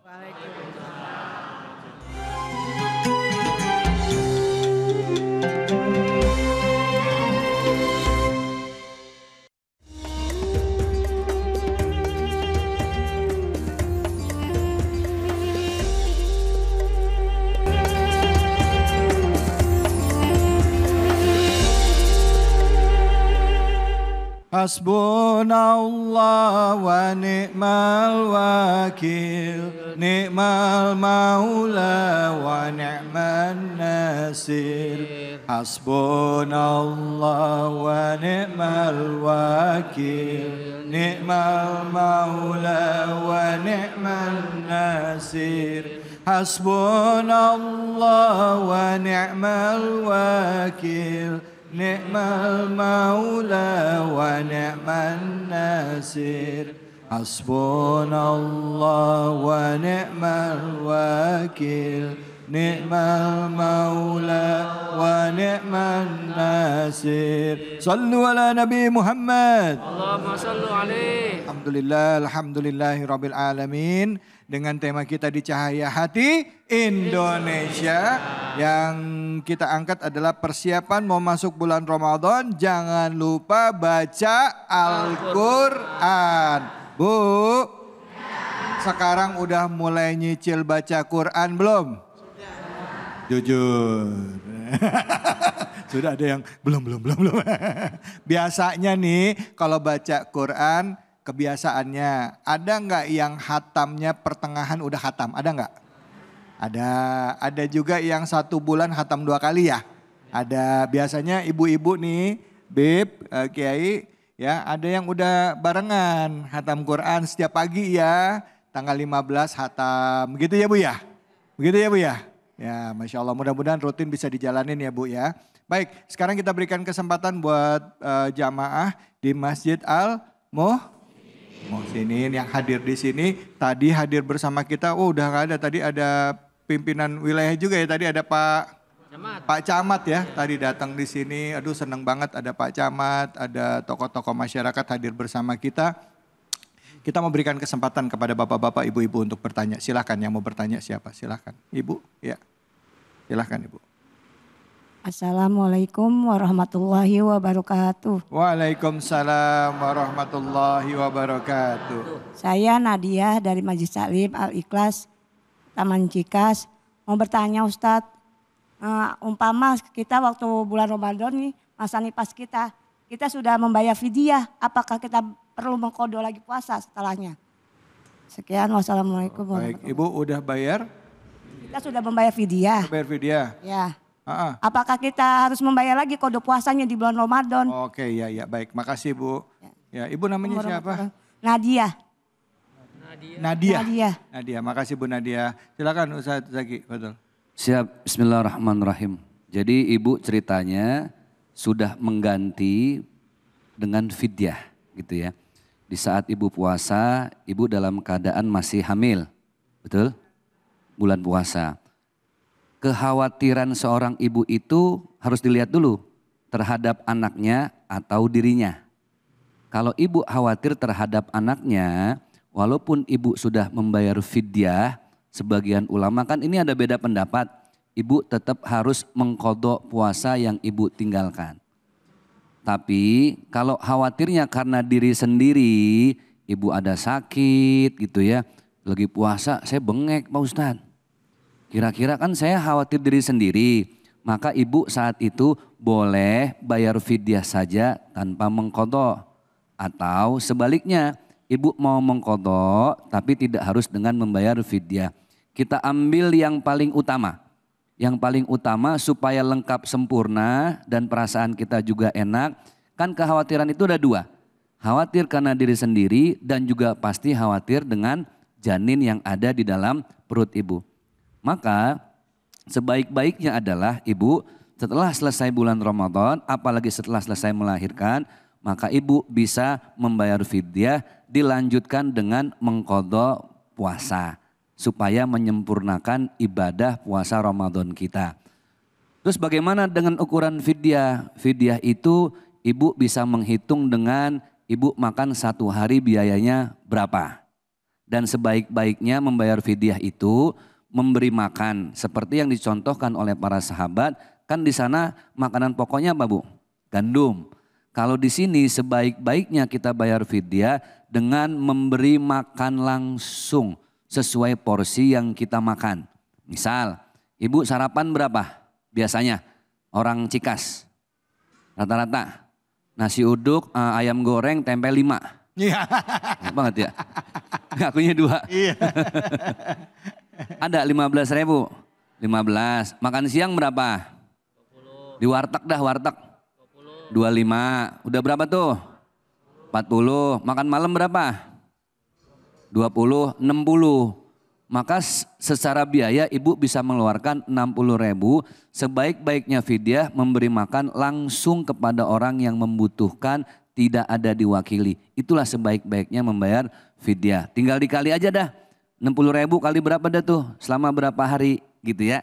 Hasbunallah wa ni'mal wakil, ni'mal maula wa ni'man nasir. Hasbunallah wa ni'mal wakil, ni'mal maula wa ni'man nasir. Hasbunallah wa ni'mal wakil, ni'mal maula wa ni'man nasir. Hasbunallah wa ni'mal wakil, ni'mal maula wa ni'man nasir. Sallu ala Nabi Muhammad. Allahumma sallu alaihi. Alhamdulillah, alhamdulillahi rabbil alamin. Dengan tema kita di Cahaya Hati Indonesia, yang kita angkat adalah persiapan mau masuk bulan Ramadan, jangan lupa baca Al-Quran. Bu, sekarang udah mulai nyicil baca Quran belum? Jujur. Sudah ada yang belum. Biasanya nih kalau baca Quran, kebiasaannya, ada nggak yang hatamnya pertengahan udah hatam? Ada nggak? Ada juga yang 1 bulan hatam 2 kali ya? Ada, biasanya ibu-ibu nih, Bib, Kiai, ya ada yang udah barengan hatam Quran setiap pagi ya, tanggal 15 hatam, begitu ya Bu ya? Begitu ya Bu ya? Ya Masya Allah, mudah-mudahan rutin bisa dijalanin ya Bu ya. Baik, sekarang kita berikan kesempatan buat jamaah di Masjid Al-Muhsinin yang hadir di sini. Tadi hadir bersama kita, udah gak ada, tadi ada pimpinan wilayah juga ya, tadi ada Pak Camat ya, tadi datang di sini. Aduh seneng banget ada Pak Camat, ada tokoh-tokoh masyarakat hadir bersama kita. Kita mau berikan kesempatan kepada bapak-bapak, ibu-ibu untuk bertanya. Silahkan, yang mau bertanya siapa? Silahkan. Ibu, ya. Silahkan Ibu. Assalamualaikum warahmatullahi wabarakatuh. Waalaikumsalam warahmatullahi wabarakatuh. Saya Nadia dari Majelis Taklim Al-Ikhlas Taman Cikas. Mau bertanya Ustadz, umpama kita waktu bulan Ramadan nih, masa nifas kita sudah membayar fidyah, apakah kita perlu mengqadha lagi puasa setelahnya? Sekian, wassalamualaikum warahmatullahi wabarakatuh. Baik, Ibu udah bayar? Kita sudah membayar fidyah. Bayar fidyah? Ya. Apakah kita harus membayar lagi qadha puasanya di bulan Ramadan? Oke, ya baik. Makasih Bu. Ya, Ibu namanya siapa? Nadia. Nadia, makasih Bu Nadia. Silakan Ustaz Zaki, betul. Siap, bismillahirrahmanirrahim. Jadi Ibu ceritanya sudah mengganti dengan fidyah gitu ya. Di saat Ibu puasa, Ibu dalam keadaan masih hamil, betul? Bulan puasa. Kekhawatiran seorang ibu itu harus dilihat dulu terhadap anaknya atau dirinya. Kalau ibu khawatir terhadap anaknya, walaupun ibu sudah membayar fidyah, sebagian ulama kan ini ada beda pendapat. Ibu tetap harus mengqadha puasa yang ibu tinggalkan. Tapi kalau khawatirnya karena diri sendiri, ibu ada sakit gitu ya, lagi puasa saya bengek Pak Ustadz. Kira-kira kan saya khawatir diri sendiri, maka ibu saat itu boleh bayar fidyah saja tanpa mengqadha. Atau sebaliknya, ibu mau mengqadha tapi tidak harus dengan membayar fidyah. Kita ambil yang paling utama. Yang paling utama supaya lengkap sempurna dan perasaan kita juga enak. Kan kekhawatiran itu ada dua. Khawatir karena diri sendiri dan juga pasti khawatir dengan janin yang ada di dalam perut ibu. Maka sebaik-baiknya adalah ibu setelah selesai bulan Ramadan, apalagi setelah selesai melahirkan, maka ibu bisa membayar fidyah dilanjutkan dengan mengqadha puasa. Supaya menyempurnakan ibadah puasa Ramadan kita. Terus bagaimana dengan ukuran fidyah? Fidyah itu ibu bisa menghitung dengan ibu makan 1 hari biayanya berapa. Dan sebaik-baiknya membayar fidyah itu memberi makan. Seperti yang dicontohkan oleh para sahabat, kan di sana makanan pokoknya apa Bu? Gandum. Kalau di sini sebaik-baiknya kita bayar fidyah dengan memberi makan langsung. Sesuai porsi yang kita makan. Misal, ibu sarapan berapa? Biasanya orang Cikas. Rata-rata nasi uduk, ayam goreng, tempe 5. Iya. Banget ya. Akunya 2. Iya. Ada 15.000. 15. Makan siang berapa? 20. Di warteg dah, warteg. 25. Udah berapa tuh? 40. Makan malam berapa? 20, 60. Maka secara biaya ibu bisa mengeluarkan 60.000. Sebaik-baiknya fidyah memberi makan langsung kepada orang yang membutuhkan, tidak ada diwakili. Itulah sebaik-baiknya membayar fidyah. Tinggal dikali aja dah. 60.000 kali berapa dah tuh? Selama berapa hari gitu ya.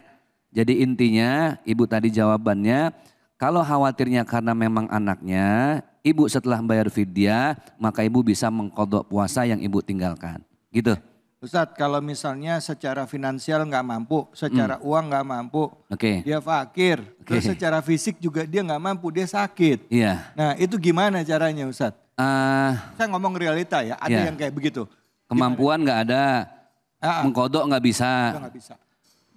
Jadi intinya ibu tadi jawabannya, kalau khawatirnya karena memang anaknya, ibu setelah bayar fidyah, maka ibu bisa mengqadha puasa yang ibu tinggalkan. Gitu. Ustadz, kalau misalnya secara finansial nggak mampu, secara uang nggak mampu, dia fakir, terus secara fisik juga dia nggak mampu, dia sakit. Iya. Nah itu gimana caranya Ustadz? Saya ngomong realita ya, ada yang kayak begitu. Kemampuan nggak ada, mengqadha nggak bisa. Nggak bisa.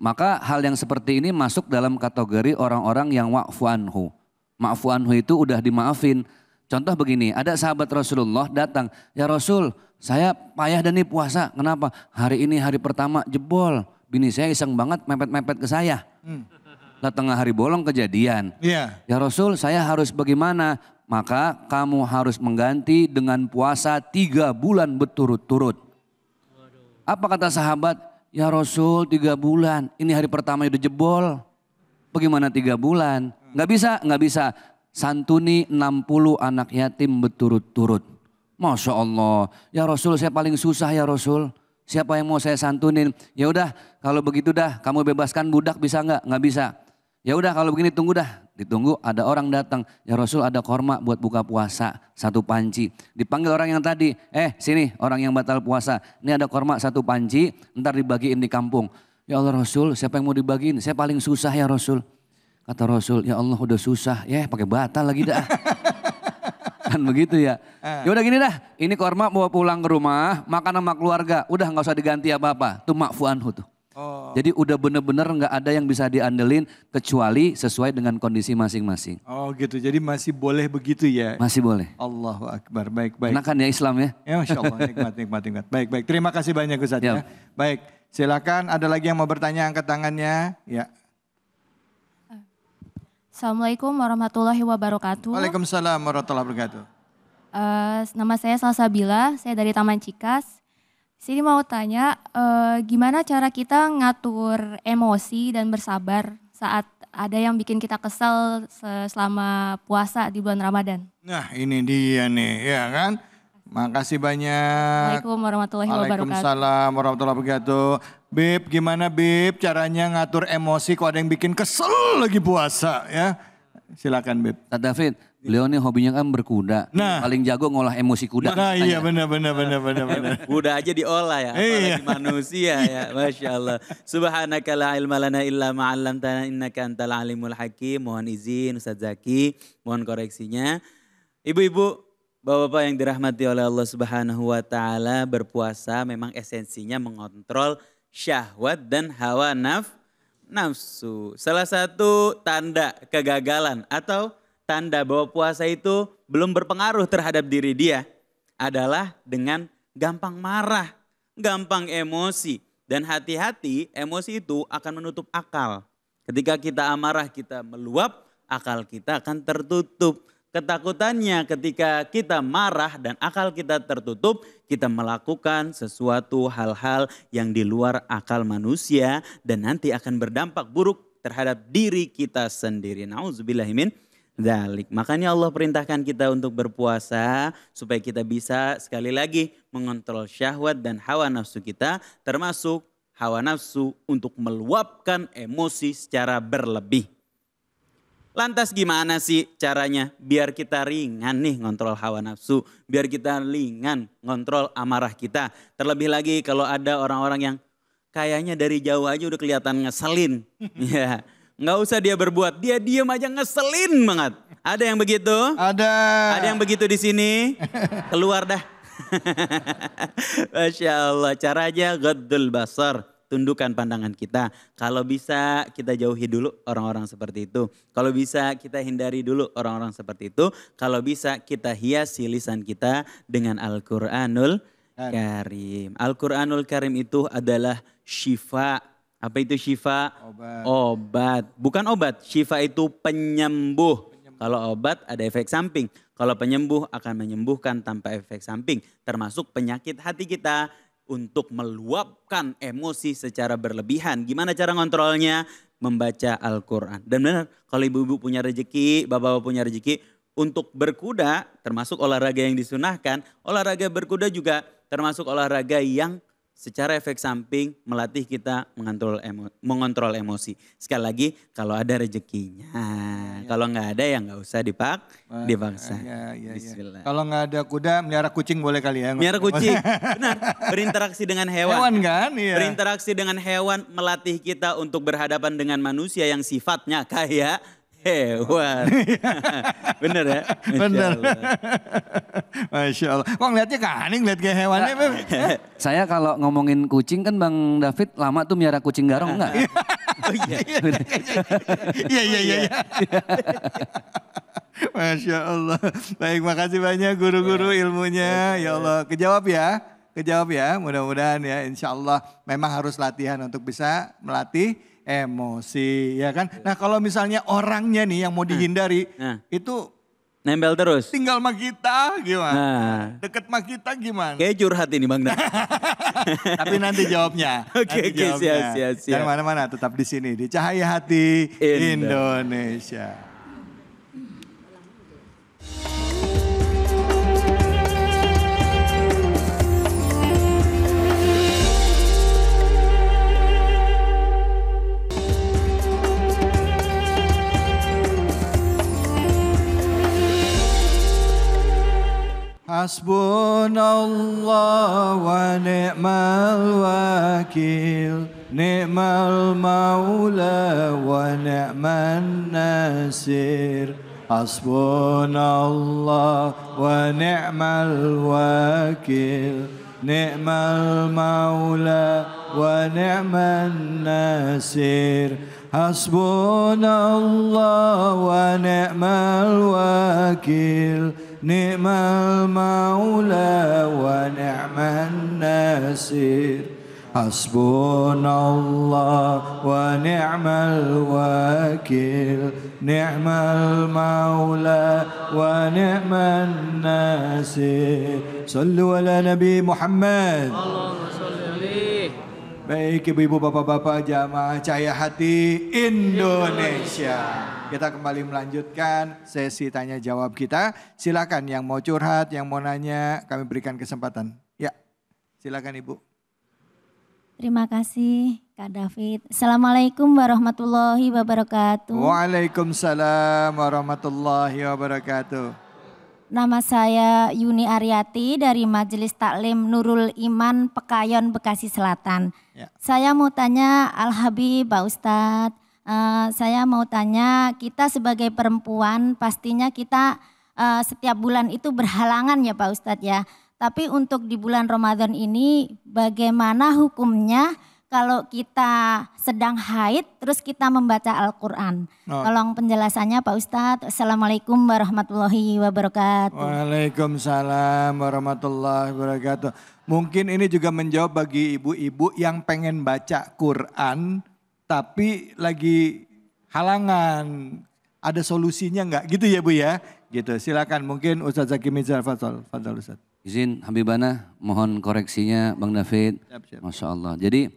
Maka hal yang seperti ini masuk dalam kategori orang-orang yang wa'fu anhu. Ma'fu anhu itu udah dimaafin. Contoh begini, ada sahabat Rasulullah datang, ya Rasul saya payah dan nih puasa, kenapa? Hari ini hari pertama jebol, bini saya iseng banget mepet-mepet ke saya. Lah tengah hari bolong kejadian. Ya Rasul saya harus bagaimana? Maka kamu harus mengganti dengan puasa 3 bulan berturut-turut. Apa kata sahabat? Ya Rasul 3 bulan, ini hari pertama udah jebol. Bagaimana 3 bulan? Nggak bisa. Santuni 60 anak yatim berturut-turut. Masya Allah, ya Rasul saya paling susah ya Rasul. Siapa yang mau saya santunin? Ya udah kalau begitu dah kamu bebaskan budak bisa nggak? Nggak bisa. Ya udah kalau begini tunggu dah. Ditunggu ada orang datang. Ya Rasul ada korma buat buka puasa 1 panci. Dipanggil orang yang tadi. Sini orang yang batal puasa. Ini ada korma 1 panci. Ntar dibagiin di kampung. Ya Allah Rasul siapa yang mau dibagiin? Saya paling susah ya Rasul. Kata Rasul ya Allah udah susah. Ya pakai batal lagi dah. Kan begitu ya. Ya udah gini dah. Ini korma bawa pulang ke rumah. Makan sama keluarga. Udah gak usah diganti apa-apa. Itu ma'fu anhu tuh. Jadi udah bener-bener gak ada yang bisa diandelin kecuali sesuai dengan kondisi masing-masing. Oh gitu, jadi masih boleh begitu ya? Masih boleh. Allahu Akbar, baik-baik. Enakan ya Islam ya? Ya Masya Allah, nikmat. Baik-baik, terima kasih banyak Ustaz ya. Baik, silakan ada lagi yang mau bertanya angkat tangannya. Ya. Assalamualaikum warahmatullahi wabarakatuh. Waalaikumsalam warahmatullahi wabarakatuh. Nama saya Salsabila, saya dari Taman Cikas. Sini mau tanya, gimana cara kita ngatur emosi dan bersabar saat ada yang bikin kita kesel selama puasa di bulan Ramadan? Nah ini dia nih, ya kan? Makasih banyak. Assalamualaikum warahmatullahi wabarakatuh. Waalaikumsalam warahmatullahi wabarakatuh. Bib, gimana Bib caranya ngatur emosi kalau ada yang bikin kesel lagi puasa ya? Silakan Beb. Ustaz David, beliau nih hobinya kan berkuda. Nah. Paling jago ngolah emosi kuda. Nah iya benar. Kuda aja diolah ya, apalagi manusia ya. Masya Allah. Subhanaka la ilma lana illa ma'allamtana innaka antal alimul hakim. Mohon izin Ustaz Zaki, mohon koreksinya. Ibu-ibu, bapak-bapak yang dirahmati oleh Allah Subhanahu wa taala, berpuasa memang esensinya mengontrol syahwat dan hawa nafsu. Salah satu tanda kegagalan atau tanda bahwa puasa itu belum berpengaruh terhadap diri dia adalah dengan gampang marah, gampang emosi. Dan hati-hati, emosi itu akan menutup akal. Ketika kita amarah, kita meluap, akal kita akan tertutup. Ketakutannya ketika kita marah dan akal kita tertutup, kita melakukan sesuatu hal-hal yang di luar akal manusia dan nanti akan berdampak buruk terhadap diri kita sendiri. Nauzubillahimin dzalik. Makanya Allah perintahkan kita untuk berpuasa supaya kita bisa sekali lagi mengontrol syahwat dan hawa nafsu kita, termasuk hawa nafsu untuk meluapkan emosi secara berlebih. Lantas gimana sih caranya biar kita ringan nih ngontrol hawa nafsu, biar kita ringan ngontrol amarah kita. Terlebih lagi kalau ada orang-orang yang kayaknya dari jauh aja udah kelihatan ngeselin. Ya, nggak usah dia berbuat, dia diem aja ngeselin banget. Ada yang begitu? Ada. Ada yang begitu di sini? Keluar dah. Masya Allah, caranya ghaddul basar. Tundukkan pandangan kita. Kalau bisa kita jauhi dulu orang-orang seperti itu. Kalau bisa kita hindari dulu orang-orang seperti itu. Kalau bisa kita hiasi lisan kita dengan Al-Quranul Karim. Al-Quranul Karim itu adalah syifa. Apa itu syifa? Obat. Bukan obat. Syifa itu penyembuh. Kalau obat ada efek samping. Kalau penyembuh akan menyembuhkan tanpa efek samping. Termasuk penyakit hati kita. Untuk meluapkan emosi secara berlebihan. Gimana cara ngontrolnya? Membaca Al-Quran. Dan benar, kalau ibu-ibu punya rezeki, bapak-bapak punya rezeki, untuk berkuda termasuk olahraga yang disunahkan, olahraga berkuda juga termasuk olahraga yang secara efek samping melatih kita mengontrol emosi. Sekali lagi, kalau ada rezekinya. Kalau nggak ada ya nggak usah dipaksa. Bismillah. Kalau nggak ada kuda, melihara kucing boleh kali ya? Melihara kucing, benar. Berinteraksi dengan hewan. Hewan kan? Iya. Berinteraksi dengan hewan melatih kita untuk berhadapan dengan manusia yang sifatnya kayak hewan. Bener ya? Bener. Masya Allah. Kok ngeliatnya kaning, ngeliat kayak hewannya. Saya kalau ngomongin kucing kan Bang David lama tuh miara kucing garong enggak? Oh iya. Iya. Masya Allah. Baik, makasih banyak guru-guru ilmunya. Ya Allah, kejawab ya. Mudah-mudahan ya, insya Allah memang harus latihan untuk bisa melatih emosi, ya kan? Nah kalau misalnya orangnya nih yang mau dihindari, itu nempel terus. Tinggal sama kita gimana? Deket sama kita gimana? Kayak curhat ini Bang Dan. Tapi nanti jawabnya. Oke, siap. Jangan mana-mana, tetap di sini di Cahaya Hati Indonesia. Hasbunallah wa ni'mal wakil, ni'mal maula wa ni'man nasir. Hasbunallah wa ni'mal wakil, ni'mal maula wa ni'man nasir. Hasbunallah wa ni'mal wakil, ni'mal maula wa ni'man nasir. Hasbunallah wa ni'mal wakil, ni'mal maula wa ni'man nasir. Sallu ala Nabi Muhammad. Allahumma sholli alaihi. Baik ibu-ibu, bapak-bapak, jamaah Cahaya Hati Indonesia. Kita kembali melanjutkan sesi tanya jawab kita. Silakan yang mau curhat, yang mau nanya, kami berikan kesempatan. Ya, silakan Ibu. Terima kasih Kak David. Assalamualaikum warahmatullahi wabarakatuh. Waalaikumsalam warahmatullahi wabarakatuh. Nama saya Yuni Aryati dari Majelis Taklim Nurul Iman Pekayon Bekasi Selatan. Ya. Saya mau tanya Al-Habib Pak Ustadz, saya mau tanya kita sebagai perempuan pastinya kita setiap bulan itu berhalangan ya Pak Ustadz ya. Tapi untuk di bulan Ramadan ini bagaimana hukumnya kalau kita sedang haid terus kita membaca Al-Quran? Tolong penjelasannya Pak Ustadz. Assalamualaikum warahmatullahi wabarakatuh. Waalaikumsalam warahmatullahi wabarakatuh. Mungkin ini juga menjawab bagi ibu-ibu yang pengen baca Quran tapi lagi halangan. Ada solusinya enggak? Gitu ya Bu ya? Gitu. Silakan mungkin Ustaz Zaki Mizar, fadhal Ustaz. Izin Habibana, mohon koreksinya Bang David. Siap. Masya Allah. Jadi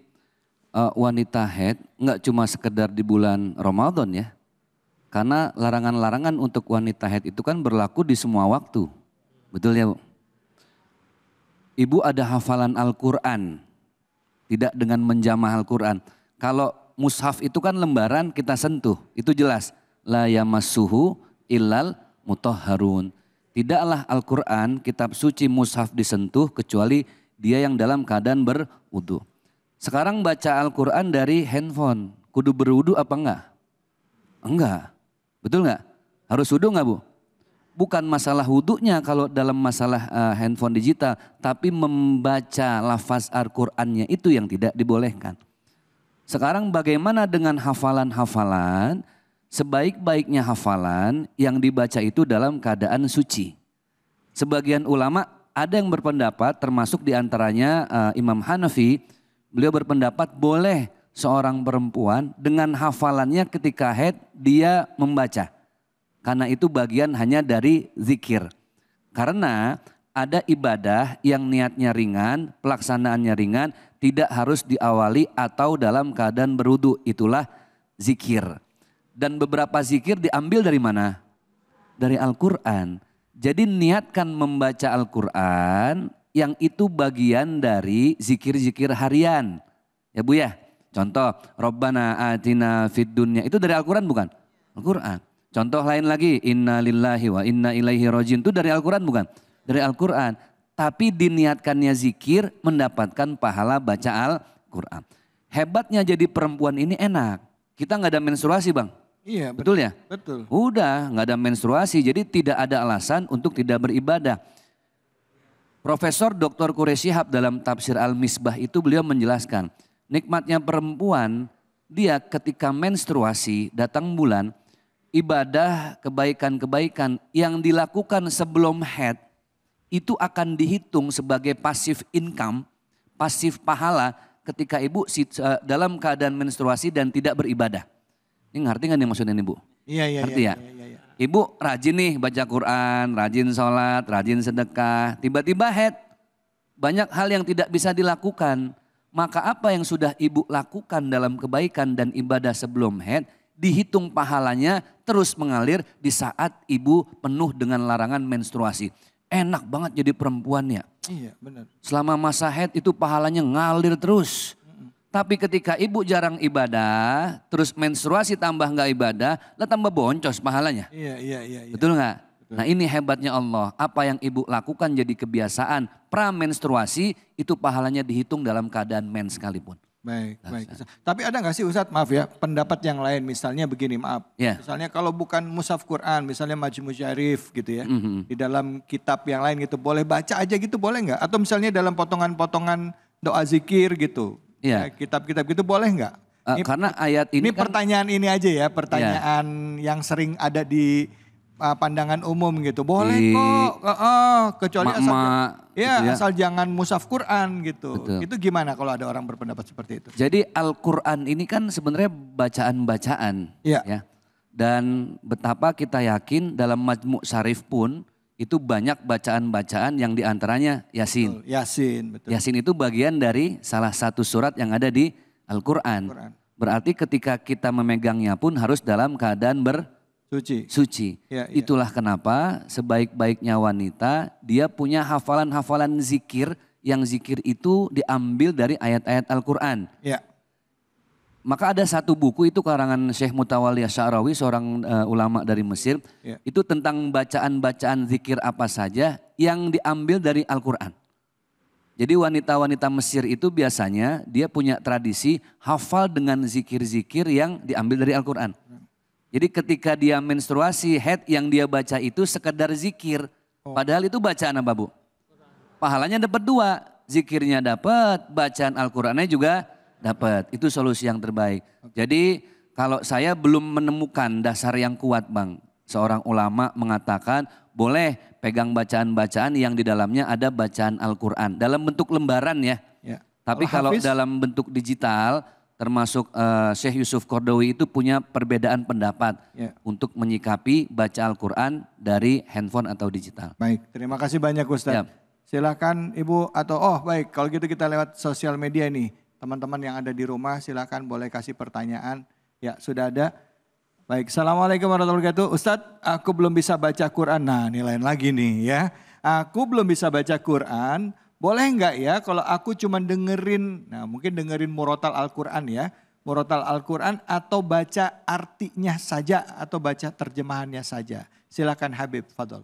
wanita haid nggak cuma sekedar di bulan Ramadan ya. Karena larangan-larangan untuk wanita haid itu kan berlaku di semua waktu. Betul ya Bu? Ibu ada hafalan Al-Quran. Tidak dengan menjamah Al-Quran. Kalau mushaf itu kan lembaran kita sentuh. Itu jelas. La yamassuhu illal mutahharun. Tidaklah Al-Quran, kitab suci mushaf disentuh kecuali dia yang dalam keadaan berwudu. Sekarang baca Al-Quran dari handphone, kudu berwudu apa enggak? Enggak, betul enggak? Harus wudu enggak Bu? Bukan masalah wudunya kalau dalam masalah handphone digital, tapi membaca lafaz Al-Qurannya itu yang tidak dibolehkan. Sekarang bagaimana dengan hafalan-hafalan? Sebaik-baiknya hafalan yang dibaca itu dalam keadaan suci. Sebagian ulama ada yang berpendapat termasuk diantaranya Imam Hanafi. Beliau berpendapat boleh seorang perempuan dengan hafalannya ketika haid dia membaca. Karena itu bagian hanya dari zikir. Karena ada ibadah yang niatnya ringan, pelaksanaannya ringan, tidak harus diawali atau dalam keadaan berwudu. Itulah zikir. Dan beberapa zikir diambil dari mana? Dari Al-Quran. Jadi niatkan membaca Al-Quran yang itu bagian dari zikir-zikir harian. Ya Bu ya. Contoh, Rabbana atina fid dunya. Itu dari Al-Quran bukan? Al-Quran. Contoh lain lagi, inna lillahi wa inna ilaihi rajiun. Itu dari Al-Quran bukan? Dari Al-Quran. Tapi diniatkannya zikir mendapatkan pahala baca Al-Quran. Hebatnya jadi perempuan ini enak. Kita nggak ada menstruasi Bang. Iya betul ya? Betul. Udah nggak ada menstruasi jadi tidak ada alasan untuk tidak beribadah. Profesor Dr. Quraish Shihab dalam tafsir Al-Misbah itu beliau menjelaskan. Nikmatnya perempuan dia ketika menstruasi datang bulan. Ibadah kebaikan-kebaikan yang dilakukan sebelum haid. Itu akan dihitung sebagai pasif income. Pasif pahala ketika ibu dalam keadaan menstruasi dan tidak beribadah. Ini ngerti gak nih maksudnya nih Bu? Iya. Ngerti ya? Ibu rajin nih baca Quran, rajin sholat, rajin sedekah. Tiba-tiba haid. Banyak hal yang tidak bisa dilakukan. Maka apa yang sudah ibu lakukan dalam kebaikan dan ibadah sebelum haid. Dihitung pahalanya terus mengalir di saat ibu penuh dengan larangan menstruasi. Enak banget jadi perempuan ya. Iya benar. Selama masa haid itu pahalanya ngalir terus. Tapi ketika ibu jarang ibadah, terus menstruasi tambah nggak ibadah, lah tambah boncos pahalanya. Iya. Betul nggak? Nah ini hebatnya Allah. Apa yang ibu lakukan jadi kebiasaan pra-menstruasi, itu pahalanya dihitung dalam keadaan mens sekalipun. Baik. Tapi ada nggak sih Ustadz, maaf ya, pendapat yang lain misalnya begini, maaf. Yeah. Misalnya kalau bukan mushaf Quran, misalnya Majmu' Syarif gitu ya. Di dalam kitab yang lain gitu, boleh baca aja gitu, boleh nggak? Atau misalnya dalam potongan-potongan doa zikir gitu. Yeah. Kitab-kitab gitu boleh nggak? Karena ayat ini kan, pertanyaan ini aja ya, pertanyaan yang sering ada di pandangan umum gitu. Boleh kok, kecuali asal jangan mushaf Quran gitu. Betul. Itu gimana kalau ada orang berpendapat seperti itu? Jadi Al-Quran ini kan sebenarnya bacaan-bacaan. Ya. Dan betapa kita yakin dalam Majmu' Syarif pun itu banyak bacaan-bacaan yang diantaranya Yasin. Betul. Yasin itu bagian dari salah satu surat yang ada di Al-Quran. Berarti ketika kita memegangnya pun harus dalam keadaan suci. Ya. Itulah kenapa sebaik-baiknya wanita dia punya hafalan-hafalan zikir yang zikir itu diambil dari ayat-ayat Al-Quran. Ya. Maka ada satu buku itu karangan Syekh Mutawalli Asy'arawi, seorang ulama dari Mesir. Ya. Itu tentang bacaan-bacaan zikir apa saja yang diambil dari Al-Quran. Jadi wanita-wanita Mesir itu biasanya dia punya tradisi hafal dengan zikir-zikir yang diambil dari Al-Quran. Jadi ketika dia menstruasi, haid yang dia baca itu sekedar zikir. Padahal itu bacaan apa Bu? Pahalanya dapat 2, zikirnya dapat, bacaan Al-Qurannya juga dapat. Itu solusi yang terbaik. Jadi kalau saya belum menemukan dasar yang kuat Bang. Seorang ulama mengatakan boleh pegang bacaan-bacaan yang di dalamnya ada bacaan Al-Quran. Dalam bentuk lembaran ya. Tapi kalau dalam bentuk digital termasuk Syekh Yusuf Qaradawi itu punya perbedaan pendapat untuk menyikapi baca Al-Quran dari handphone atau digital. Baik, terima kasih banyak Ustaz. Silakan Ibu atau baik kalau gitu kita lewat sosial media nih. Teman-teman yang ada di rumah silakan boleh kasih pertanyaan. Ya sudah ada. Baik, Assalamualaikum warahmatullahi wabarakatuh. Ustadz, aku belum bisa baca Quran. Nah ini lain lagi nih ya. Aku belum bisa baca Quran. Boleh nggak ya kalau aku cuma dengerin, nah mungkin dengerin murotal Al-Quran ya. Murotal Al-Quran atau baca artinya saja atau baca terjemahannya saja. Silakan Habib, fadol.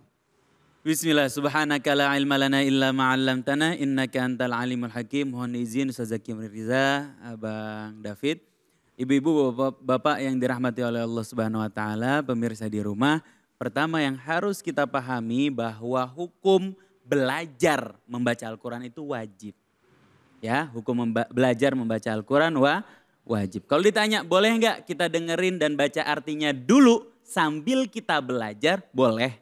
Bismillah, subhanaka la ilma lana illa ma'allamtana innaka antal alimul hakim. Mohon izin Ustaz Zaki Mirza, Abang David. Ibu-ibu, bapak-bapak yang dirahmati oleh Allah Subhanahu wa taala, pemirsa di rumah, pertama yang harus kita pahami bahwa hukum belajar membaca Al-Quran itu wajib. Ya, hukum belajar membaca Al-Quran wajib. Kalau ditanya boleh enggak kita dengerin dan baca artinya dulu sambil kita belajar, boleh.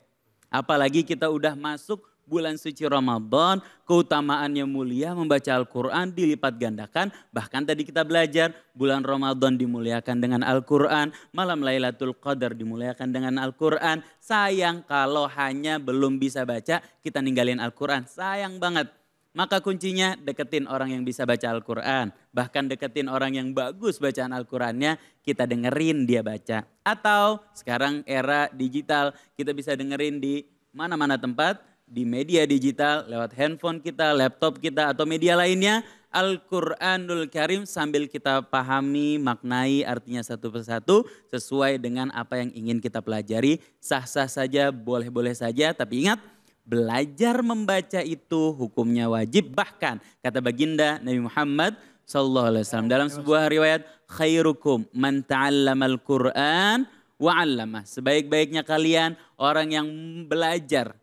Apalagi kita udah masuk bulan suci Ramadan, keutamaannya mulia, membaca Al-Quran dilipat gandakan. Bahkan tadi kita belajar bulan Ramadan dimuliakan dengan Al-Quran, malam Lailatul Qadar dimuliakan dengan Al-Quran. Sayang kalau hanya belum bisa baca, kita ninggalin Al-Quran, sayang banget. Maka kuncinya deketin orang yang bisa baca Al-Quran. Bahkan deketin orang yang bagus bacaan Al-Qurannya, kita dengerin dia baca. Atau sekarang era digital, kita bisa dengerin di mana-mana tempat, di media digital, lewat handphone kita, laptop kita, atau media lainnya. Al-Quranul Karim sambil kita pahami, maknai artinya satu persatu sesuai dengan apa yang ingin kita pelajari. Sah-sah saja, boleh-boleh saja, tapi ingat, belajar membaca itu hukumnya wajib. Bahkan kata baginda Nabi Muhammad SAW dalam sebuah riwayat, khairukum man ta'allamal Qur'an wa 'allamah. Sebaik-baiknya kalian orang yang belajar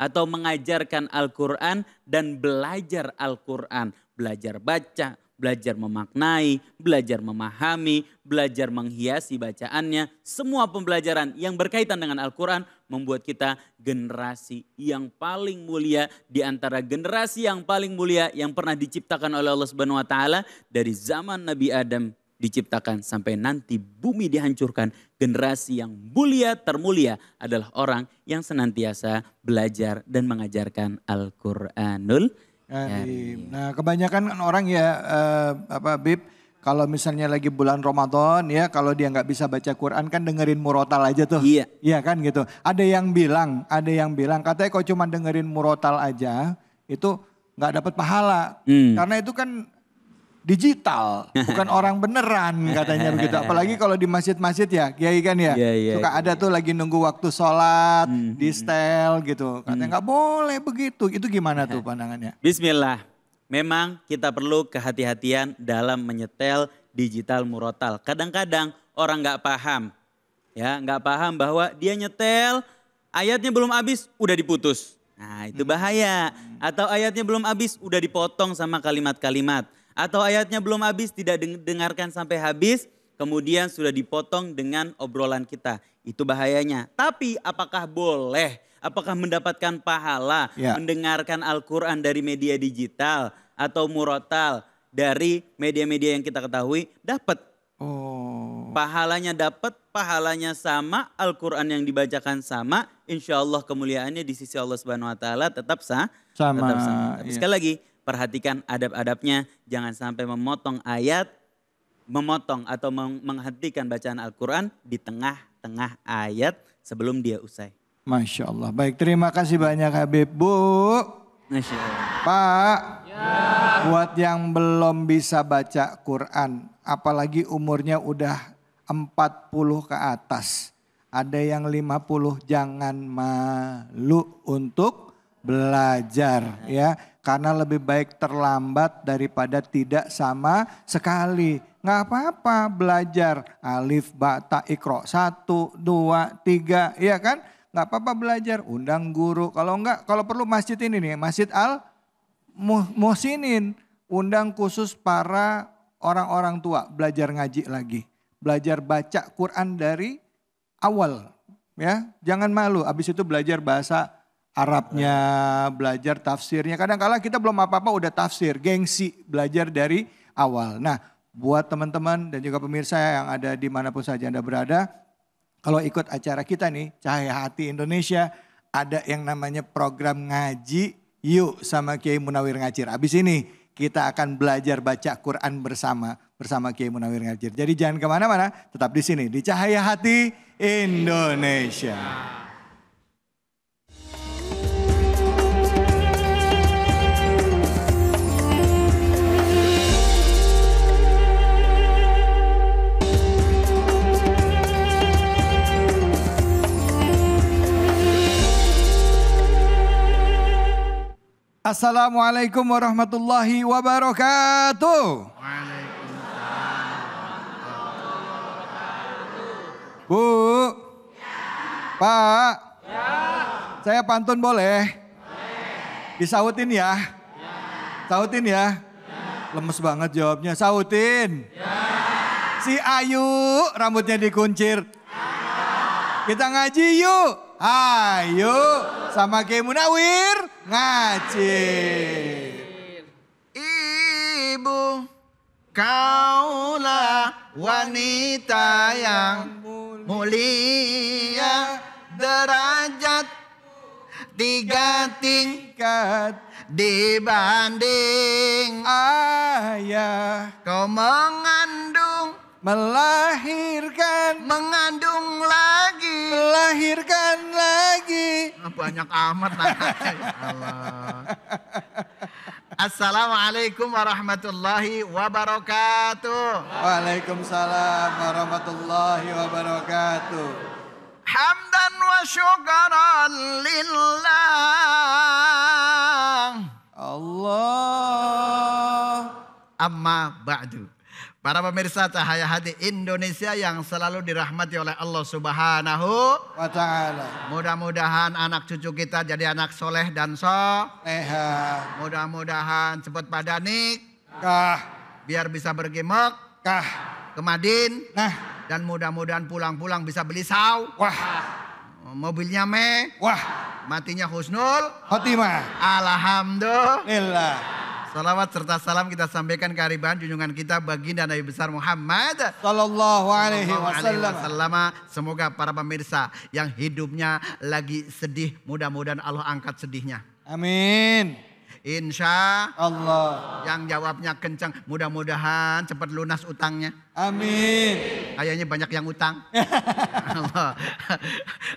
atau mengajarkan Al-Quran dan belajar Al-Quran. Belajar baca, belajar memaknai, belajar memahami, belajar menghiasi bacaannya. Semua pembelajaran yang berkaitan dengan Al-Quran membuat kita generasi yang paling mulia di antara generasi yang paling mulia yang pernah diciptakan oleh Allah Subhanahu wa taala dari zaman Nabi Adam diciptakan sampai nanti bumi dihancurkan. Generasi yang mulia termulia adalah orang yang senantiasa belajar dan mengajarkan Al-Quranul Karim. Nah kebanyakan orang ya Bib, kalau misalnya lagi bulan Ramadan ya, kalau dia nggak bisa baca Quran kan dengerin murotal aja tuh. Iya. Iya kan gitu. Ada yang bilang katanya kalau cuma dengerin murotal aja itu nggak dapat pahala. Karena itu kan digital, bukan orang beneran katanya begitu. Apalagi kalau di masjid-masjid ya, kiai kan ya. Suka ada tuh lagi nunggu waktu sholat, di setel gitu. Katanya nggak boleh begitu. Itu gimana tuh pandangannya? Bismillah. Memang kita perlu kehati-hatian dalam menyetel digital murotal. Kadang-kadang orang nggak paham. Ya, nggak paham bahwa dia nyetel, ayatnya belum habis, udah diputus. Nah itu bahaya. Atau ayatnya belum habis, udah dipotong sama kalimat-kalimat. Atau ayatnya belum habis, tidak dengarkan sampai habis, kemudian sudah dipotong dengan obrolan kita. Itu bahayanya. Tapi apakah boleh, apakah mendapatkan pahala mendengarkan Al-Quran dari media digital atau murotal dari media-media yang kita ketahui? Dapat. Pahalanya dapat, pahalanya sama, Al-Quran yang dibacakan sama, insya Allah kemuliaannya di sisi Allah Subhanahu wa taala tetap sama. Tapi sekali lagi, perhatikan adab-adabnya, jangan sampai memotong ayat, memotong atau menghentikan bacaan Al-Quran di tengah-tengah ayat sebelum dia usai. Masya Allah. Baik, terima kasih banyak Habib. Bu. Masya Allah. Pak. Buat yang belum bisa baca Quran, apalagi umurnya udah 40 ke atas. Ada yang 50, jangan malu untuk belajar ya. Karena lebih baik terlambat daripada tidak sama sekali. Nggak apa-apa belajar alif, ba, ta, ikro. 1, 2, 3 ya kan. Nggak apa-apa belajar, undang guru. Kalau enggak, kalau perlu masjid ini nih, Masjid Al-Muhsinin. Undang khusus para orang-orang tua belajar ngaji lagi. Belajar baca Quran dari awal ya, jangan malu. Abis itu belajar bahasa Arabnya, belajar tafsirnya. Kadang-kala kita belum apa-apa udah tafsir, gengsi belajar dari awal. Nah, buat teman-teman dan juga pemirsa yang ada dimanapun saja Anda berada, kalau ikut acara kita nih, Cahaya Hati Indonesia, ada yang namanya program ngaji yuk sama Kiai Munawir Ngacir. Abis ini kita akan belajar baca Quran bersama Kiai Munawir Ngacir. Jadi jangan kemana-mana, tetap di sini di Cahaya Hati Indonesia. Assalamualaikum warahmatullahi wabarakatuh. Bu, Pak, saya pantun boleh? Disautin ya? Sautin ya? Lemes banget jawabnya, sautin. Si Ayu rambutnya dikuncir. Kita ngaji yuk. Ayo sama Kiai Munawir Ngacir. Ibu, kaulah wanita yang mulia, derajat 3 tingkat dibanding ayah. Kau mengandung, melahirkan, mengandung lagi, melahirkan lagi. Banyak amat Allah. Assalamualaikum warahmatullahi wabarakatuh. Waalaikumsalam warahmatullahi wabarakatuh. Hamdan wa syukran lillah. Allah. Amma ba'du. Para pemirsa Cahaya Hati Indonesia yang selalu dirahmati oleh Allah Subhanahu wa Ta'ala. Mudah-mudahan anak cucu kita jadi anak soleh dan soleha. Mudah-mudahan cepat pada nikah. Biar bisa pergi Mekah ke Madin. Dan mudah-mudahan pulang-pulang bisa beli saw. Mobilnya mewah. Matinya husnul khotimah. Alhamdulillah. Salawat serta salam kita sampaikan ke hariban junjungan kita baginda Nabi besar Muhammad sallallahu alaihi wasallam. Semoga para pemirsa yang hidupnya lagi sedih, mudah-mudahan Allah angkat sedihnya. Amin. Insya Allah. Yang jawabnya kencang, mudah-mudahan cepat lunas utangnya. Amin. Kayaknya banyak yang utang. Allah.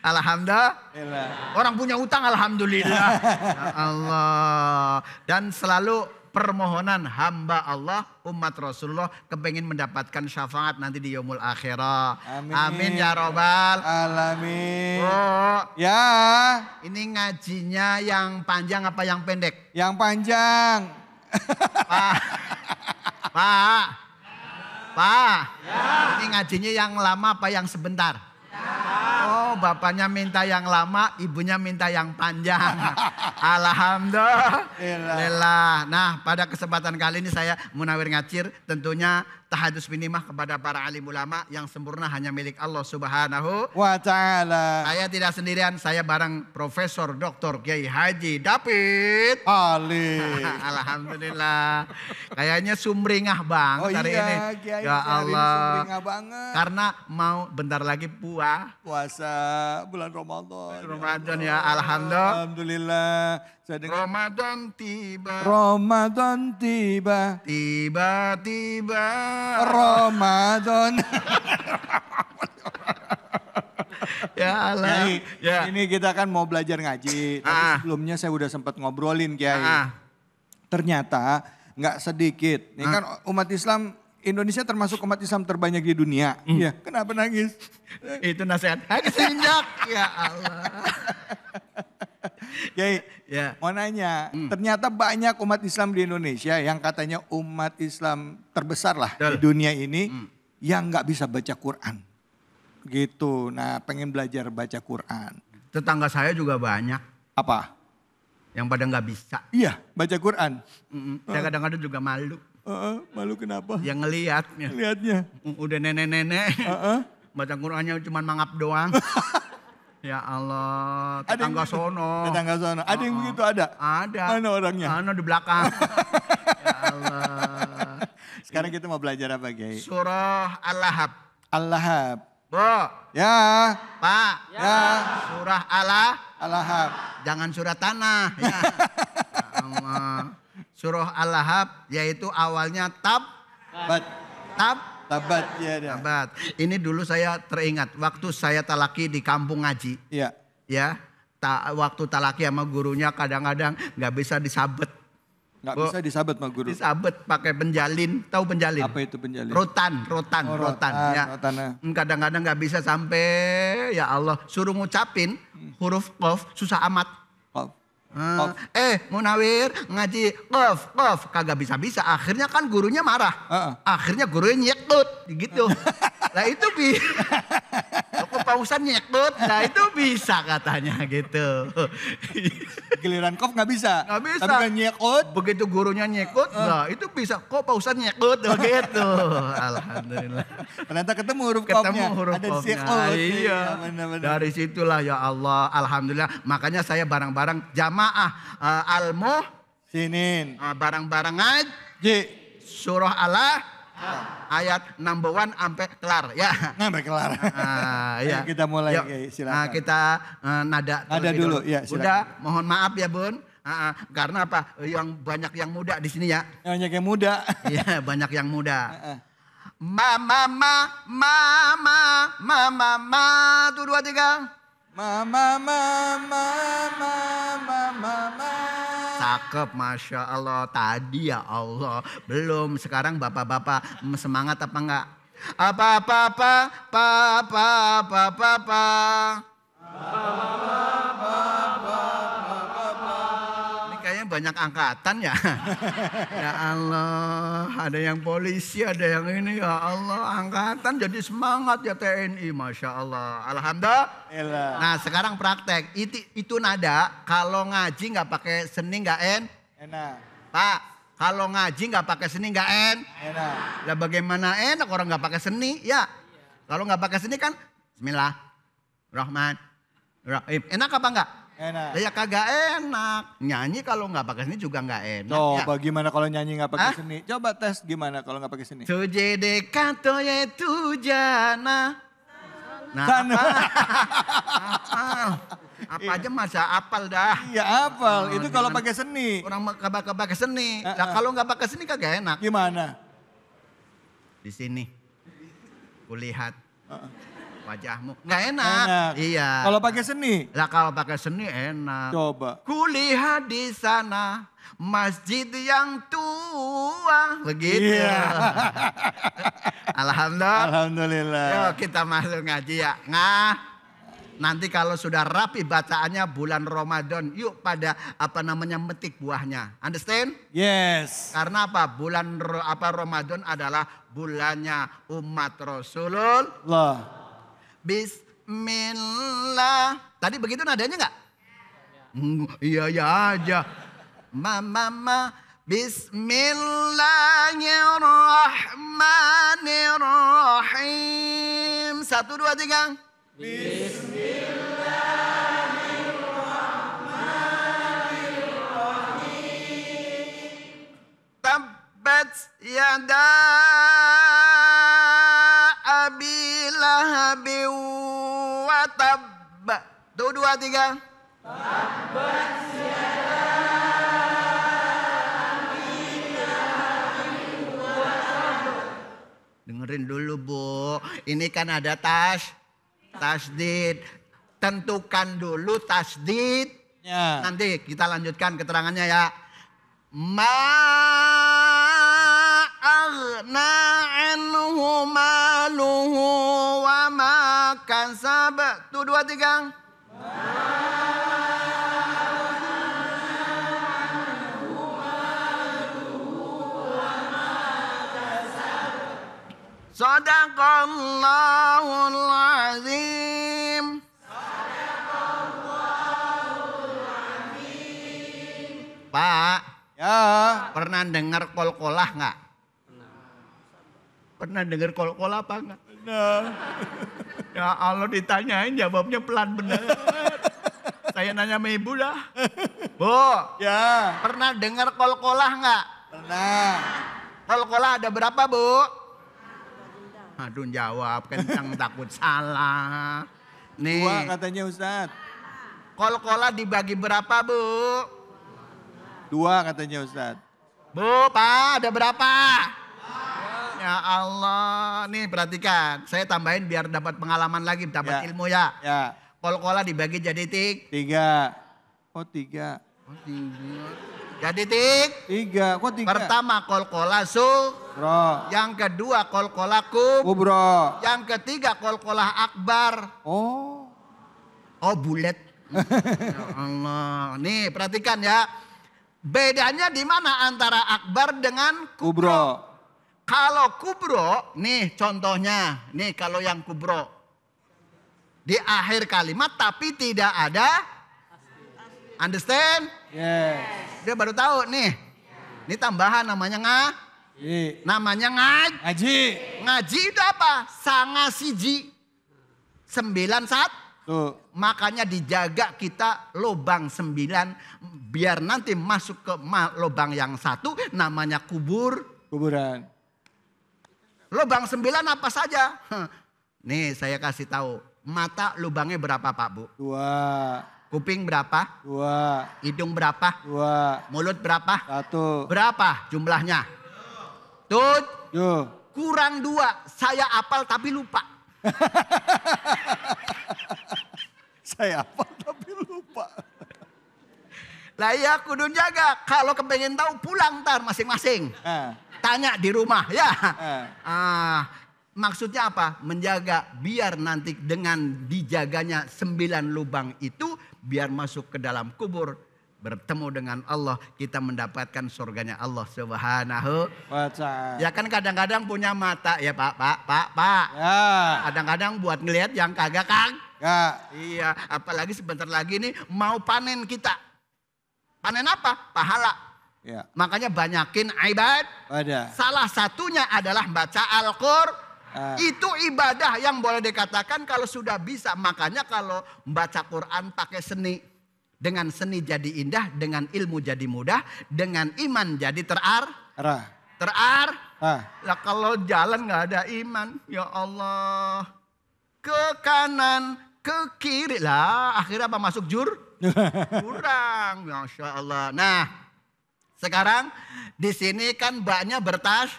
Alhamdulillah. Orang punya utang alhamdulillah. Ya Allah. Dan selalu permohonan hamba Allah, umat Rasulullah kepengen mendapatkan syafaat nanti di yaumul akhirah. Amin. Amin ya robbal alamin. Oh, ya. Ini ngajinya yang panjang apa yang pendek? Yang panjang. Pak. Ini ngajinya yang lama apa yang sebentar? Oh, bapaknya minta yang lama, ibunya minta yang panjang. Alhamdulillah. Nah, pada kesempatan kali ini saya Munawir Ngacir tentunya tahadus minimah kepada para alim ulama yang sempurna hanya milik Allah Subhanahu wa Ta'ala. Saya tidak sendirian, saya bareng Profesor Dr. Kiai Haji David Ali. Alhamdulillah. Kayaknya sumringah banget hari ini. Kiai, ya Allah. Sumringah banget. Karena mau bentar lagi puasa bulan Ramadan. Ramadan ya, alhamdulillah. Ramadan tiba. Ramadan tiba. Tiba-tiba. Ramadan. Ya Allah. Ini kita kan mau belajar ngaji. Tapi sebelumnya saya udah sempat ngobrolin Kiai. ternyata nggak sedikit. Ini kan umat Islam, Indonesia termasuk umat Islam terbanyak di dunia. Ya, kenapa nangis? Itu nasihat kesinjak. Ya Allah. Kiai, mau nanya, ternyata banyak umat Islam di Indonesia yang katanya umat Islam terbesar lah di dunia ini yang nggak bisa baca Quran. Gitu, nah pengen belajar baca Quran. Tetangga saya juga banyak. Apa? Yang pada nggak bisa. Iya, baca Quran. Saya kadang-kadang juga malu. Malu kenapa? Yang ngelihatnya. Lihatnya. Udah nenek-nenek. Baca Qurannya cuma mangap doang. Ya Allah, tetangga sono. Tetangga sono. Ada yang begitu ada? Ada. Mana orangnya? Di belakang. Ya Allah. Sekarang kita mau belajar apa, Kiai? Surah Al-Lahab. Al-Lahab. Bro. Ya. Pak. Ya. Surah Al-Lahab. Jangan surah tanah. Ya. Allah. Surah Al-Lahab yaitu awalnya Tabat. Tabat. Ini dulu saya teringat waktu saya talaki di kampung ngaji. Iya. Ya. Waktu talaki sama gurunya kadang-kadang nggak bisa disabet. Nggak bisa disabet sama guru. Disabet pakai penjalin. Tahu penjalin? Apa itu penjalin? Rotan. Ya. Kadang-kadang nggak bisa sampai ya Allah suruh ngucapin huruf qaf susah amat. Munawir ngaji qaf kagak bisa. Akhirnya kan gurunya marah. Akhirnya gurunya nyekut gitu. Nah itu kok Pak Ustadz nyekut. Nah itu bisa katanya gitu. Giliran qaf nggak bisa. Nggak bisa. Tapi kan nyekut. Begitu gurunya nyekut, nah itu bisa. Kok Pak Ustadz nyekut begitu. Alhamdulillah. Ternyata ketemu huruf qafnya. Ada qafnya. Iya. Benar. Dari situlah ya Allah. Alhamdulillah. Makanya saya bareng-bareng jamaah Sinin. Bareng-bareng ngaji. Surah ayat number 1 sampai kelar ya. Sampai kelar. Ya. Kita mulai, silakan. Kita nada dulu. Ya, silakan. Udah, mohon maaf ya Bun. Karena apa? Yang banyak yang muda di sini ya. Banyak yang muda. Iya, banyak yang muda. Mama, tuh 2, 3. Mama. Cakep, Masya Allah. Tadi ya Allah. Belum, sekarang bapak-bapak semangat apa enggak? Ini kayaknya banyak angkatan ya. Ya Allah, ada yang polisi, ada yang ini ya Allah. Angkatan jadi semangat ya TNI, Masya Allah. Alhamdulillah. Nah sekarang praktek, itu nada kalau ngaji nggak pakai seni nggak enak. Pak, kalau ngaji nggak pakai seni nggak enak. Lah bagaimana enak orang nggak pakai seni ya? Kalau nggak pakai seni kan Bismillahirrahmanirrahim. Enak apa enggak? Enak. Ya kagak enak. Nyanyi kalau nggak pakai seni juga nggak enak. Coba gimana kalau nyanyi nggak pakai seni? Coba tes gimana kalau nggak pakai seni? Tuje dekato yetu jana. Nah apa aja masa apal dah. Iya apal. Itu kalau pakai seni. Orang kagak pakai seni. Nah kalau nggak pakai seni kagak enak. Gimana? Di sini. Kulihat. Wajahmu nggak enak. Iya. Kalau pakai seni? Lah kalau pakai seni enak. Coba. Kulihat di sana masjid yang tua. Begitu. Iya. Alhamdulillah. Yuk kita masuk ngaji ya. Nanti kalau sudah rapi bacaannya bulan Ramadan. Yuk pada metik buahnya. Understand? Yes. Karena apa? Bulan Ramadan adalah bulannya umat Rasulullah. Bismillah. Tadi begitu nadanya enggak? Iya aja. Mama. Bismillahirrahmanirrahim. 1, 2, 3. Bismillahirrahmanirrahim. Tabbat yada Abi Lahabi wa tabba. 1, 2, 3. Tabbat yada Abi Lahabi wa tabba. Dengerin dulu Bu. Ini kan ada tasdid. Tentukan dulu tasdidnya. Nanti kita lanjutkan keterangannya ya. Ma aghna anhu maluhu wa ma kasab. Tuh 2, 3. Sadaqallahul azim. Pak, ya, pernah dengar kol-kolah nggak? Pernah dengar kol-kolah apa nggak? Pernah. Ya Allah, ditanyain jawabnya pelan bener. Saya nanya sama ibu dah. Bu, ya, pernah dengar kol-kolah nggak? pernah. Kol-kolah ada berapa, Bu? Aduh, jawab kencang takut salah. Nih. 2 katanya Ustaz. Kol-kolah dibagi berapa, Bu? 2 katanya Ustaz. Bu, Pak, ada berapa? Ya Allah, nih perhatikan. Saya tambahin biar dapat pengalaman lagi, dapat ilmu ya. Ya. Kol-kolah dibagi jadi 3. Oh 3. Oh, 3. Jadi 3. Kok 3? Pertama kol-kolah Bro. Yang kedua kol-kolah Kubro. Yang ketiga kol-kolah akbar. Oh. Oh, bulat. Ya Allah. Nih perhatikan ya. Bedanya di mana antara akbar dengan kubro? Kalau kubro, nih contohnya. Nih kalau yang kubro. Di akhir kalimat tapi tidak ada. Understand? Yes. Dia baru tahu nih. Ini tambahan namanya namanya ngaji. Ngaji itu apa? Sanga siji. 9 Tuh. Makanya dijaga kita lubang 9 biar nanti masuk ke lubang yang 1 namanya kuburan. Lubang 9 apa saja? Nih saya kasih tahu. Mata lubangnya berapa Pak Bu? 2. Kuping berapa? 2. Hidung berapa? 2. Mulut berapa? 1. Berapa jumlahnya? Kurang 2. Saya apal tapi lupa. Saya apal tapi lupa. Lah ya kudu jaga. Kalau kepengen tahu pulang ntar masing-masing. Tanya di rumah ya. Maksudnya apa? Menjaga biar nanti dengan dijaganya 9 lubang itu biar masuk ke dalam kubur. Bertemu dengan Allah, kita mendapatkan surganya Allah Subhanahu wa ta'ala. Ya kan kadang-kadang punya mata ya Pak. Ya. Kadang-kadang buat ngelihat yang kagak. Iya, apalagi sebentar lagi nih mau panen kita. Panen apa? Pahala. Ya. Makanya banyakin ibadah. Salah satunya adalah baca Al-Qur'an. Itu ibadah yang boleh dikatakan kalau sudah bisa. Makanya kalau membaca Quran pakai seni. Dengan seni jadi indah, dengan ilmu jadi mudah, dengan iman jadi Lah kalau jalan nggak ada iman, ya Allah. Ke kanan, ke kiri lah. Akhirnya apa masuk jurang. Masya Allah. Nah, sekarang di sini kan baknya bertas.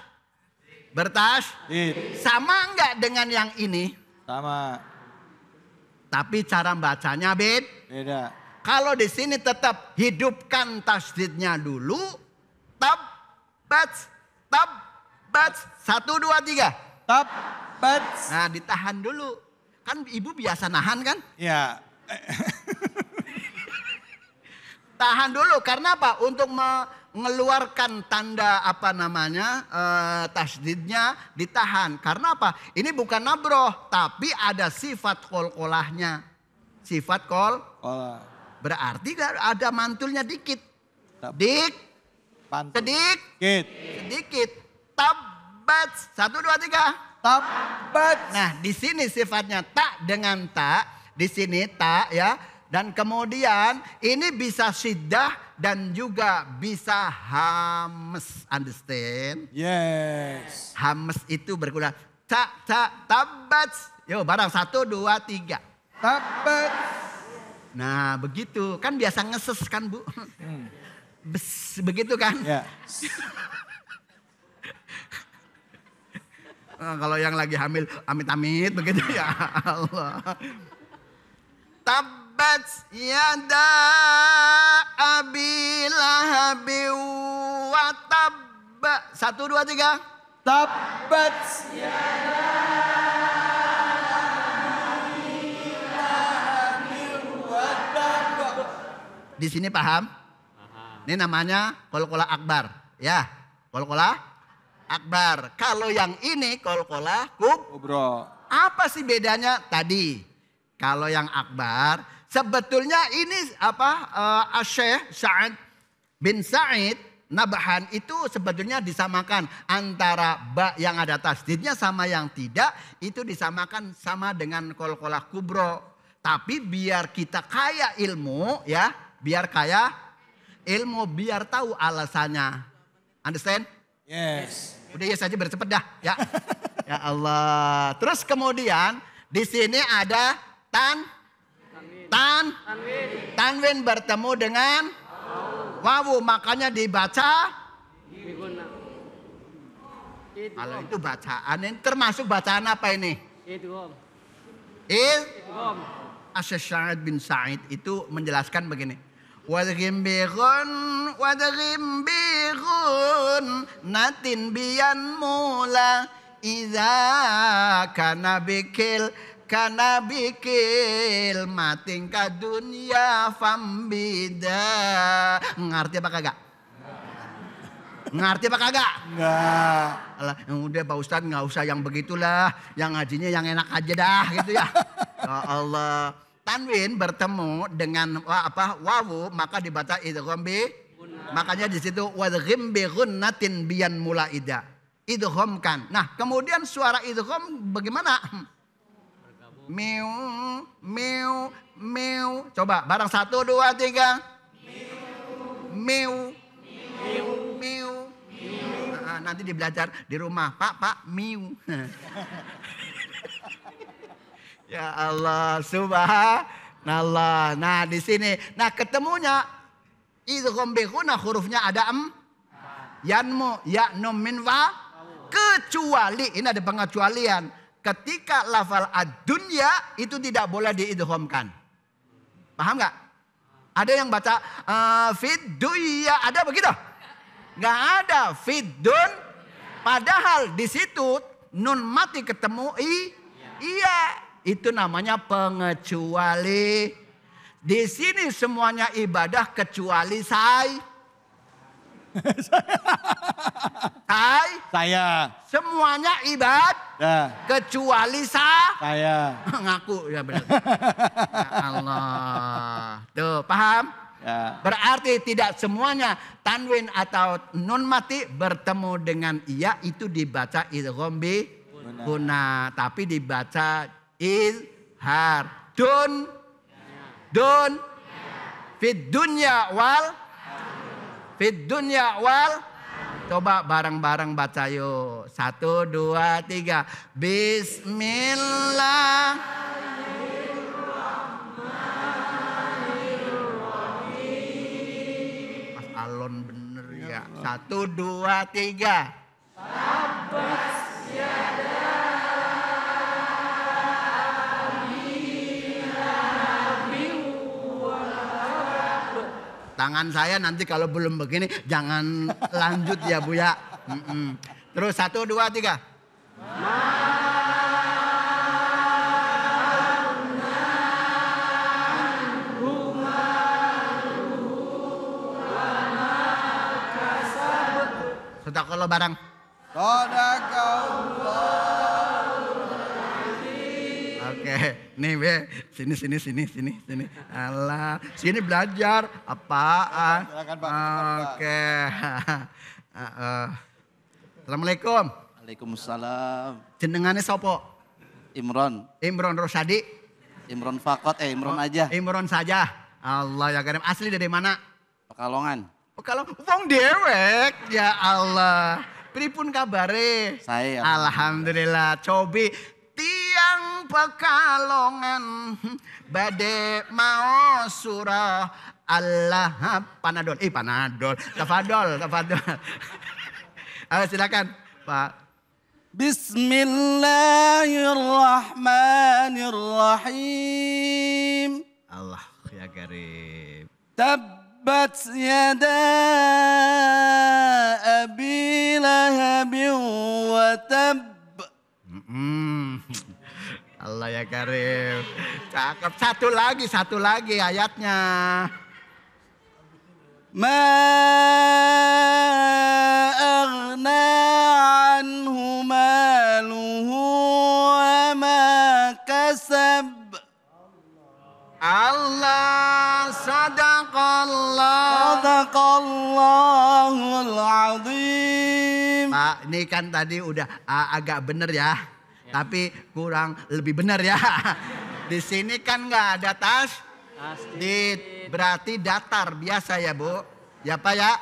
Sama nggak dengan yang ini? Sama. Tapi cara bacanya beda. Kalau di sini tetap hidupkan tasdidnya dulu. Tab, bats. 1, 2, 3. Tab, bats. Nah ditahan dulu. Kan ibu biasa nahan kan? Iya. Tahan dulu karena apa? Untuk mengeluarkan tanda tasdidnya ditahan. Karena apa? Ini bukan nabroh. Tapi ada sifat kol-kolahnya. Sifat kol-kolah. Berarti ada mantulnya dikit. Sedikit. Tabat. 1, 2, 3. Tabat. Nah di sini sifatnya tak dengan tak. Di sini tak ya. Dan kemudian ini bisa syiddah dan juga bisa hames. Understand? Yes. Hames itu berkurang. Tabat. Yo barang 1, 2, 3. Tabat. Nah begitu, kan biasa ngeses kan Bu. Begitu kan? Ya. Kalau yang lagi hamil, amit-amit begitu ya Allah. Tabat yada abi lahabi 1, 2, 3. Tabbat Di sini paham? Ini namanya qalqalah akbar. Ya, qalqalah akbar. Kalau yang ini qalqalah kubro. Apa sih bedanya tadi? Kalau yang akbar sebetulnya ini Syekh Sa'ad bin Sa'id Nabhan itu sebetulnya disamakan antara ba yang ada tasdidnya sama yang tidak, itu disamakan sama dengan qalqalah kubro. Tapi biar kita kaya ilmu ya, biar kaya ilmu, biar tahu alasannya. Understand? Yes. Udah ya saja bercepat dah ya. Ya Allah. Terus kemudian di sini ada tanwin bertemu dengan wawu, makanya dibaca. Kalau itu bacaan ini termasuk bacaan apa ini? Syekh Sa'ad bin Sa'id itu menjelaskan begini. Wadghim natin biyan mula iza kana bikil mating ka dunya fambida. Ngerti apa kagak? Ngerti apa kagak? Enggak. Alah, udah Pak Ustadz nggak usah yang begitulah, yang ngajinya yang enak aja dah gitu ya. Ya Allah. Tanwin bertemu dengan wawu maka dibaca idgham bi. Makanya di situ wadghim bi ghunnatin biyan mulaida. Idghamkan. Nah, kemudian suara idgham bagaimana? Miu miu miu. Coba bareng 1 2 3. Miu miu miu. Nah, nanti dibelajar di rumah. Pak miu. Ya Allah, subhanallah. Nah, di sini. Nah, ketemunya idgham bi ghunna hurufnya ada yanmu, ya'num min wa, kecuali ini ada pengecualian. Ketika lafal ad-dunya itu tidak boleh diidghamkan. Paham nggak? Ada yang baca fid dunya, ada begitu? Nggak ada fidun. Padahal di situ nun mati ketemu iya. Itu namanya pengecuali. Di sini semuanya ibadah kecuali saya. Semuanya ibadah kecuali saya. Ngaku ya benar. Ya Allah. Tuh paham? Ya. Berarti tidak semuanya tanwin atau nun mati bertemu dengan iya itu dibaca idgham bi ghunna, tapi dibaca izhar. Dun fid dunya wal. Coba bareng-bareng baca yuk. 1 2 3. Bismillah. Mas Alon bener ya. 1 2 3. Sabbas yada. Tangan saya nanti kalau belum begini jangan lanjut ya Bu ya. Terus 1 2 3. Sedekah barang. Oke, nih be, sini. Alah, sini belajar apaan? Silakan Pak. Oke. Assalamualaikum. Waalaikumsalam. Jenengane sapa? Imron. Imron Rosadi. Imron Fakot, Imron aja. Imron saja. Allah ya karim. Asli dari mana? Pekalongan. Pekalongan. Wong dewek. Ya Allah. Pripun kabare? Saya. Alhamdulillah. Cobi tiang Pekalongan bade mau surah Allah Panadol. Panadol. Tafadol. Silakan Pak. Bismillahirrahmanirrahim. Allah ya karim. tabbat yada abi lahabin wa tab. Allah ya Karim. Cakep. Satu lagi ayatnya. Ma aghna anhu maluhu wa ma kasab. Allah sadaqallah. Sadaqallahul azim. Pak, ini kan tadi udah agak bener ya. Tapi kurang lebih benar ya. Di sini kan nggak ada berarti datar biasa ya Bu. Ya Pak ya.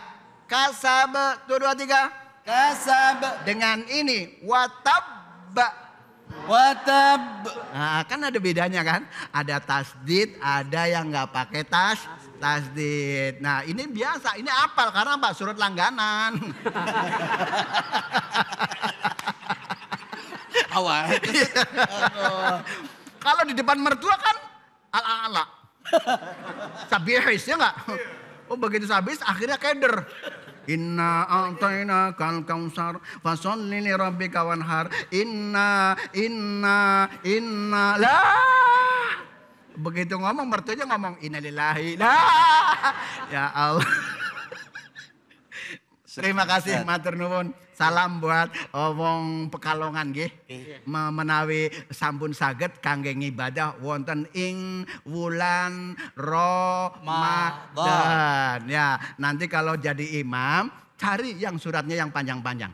Kasab, tuh 2, 3. Kasab. Dengan ini watab. Watab. Nah kan ada bedanya kan. Ada tasdid, ada yang nggak pakai tasdid. Nah ini biasa, ini apal karena apa? Surat langganan. Awal. Kalau di depan mertua kan ala-ala. Sabihis ya enggak? Oh begitu sabihis akhirnya keder. Inna a'tayna kal kausar fasholli li rabbika wanhar. Inna lah. Begitu ngomong mertuanya ngomong innalillahi lah. Ya Allah. Terima kasih matur nuwun. Salam buat wong Pekalongan nggih. Menawi sampun saged kangge ngibadah wonten ing wulan Ramadan. Ya, nanti kalau jadi imam cari yang suratnya yang panjang-panjang.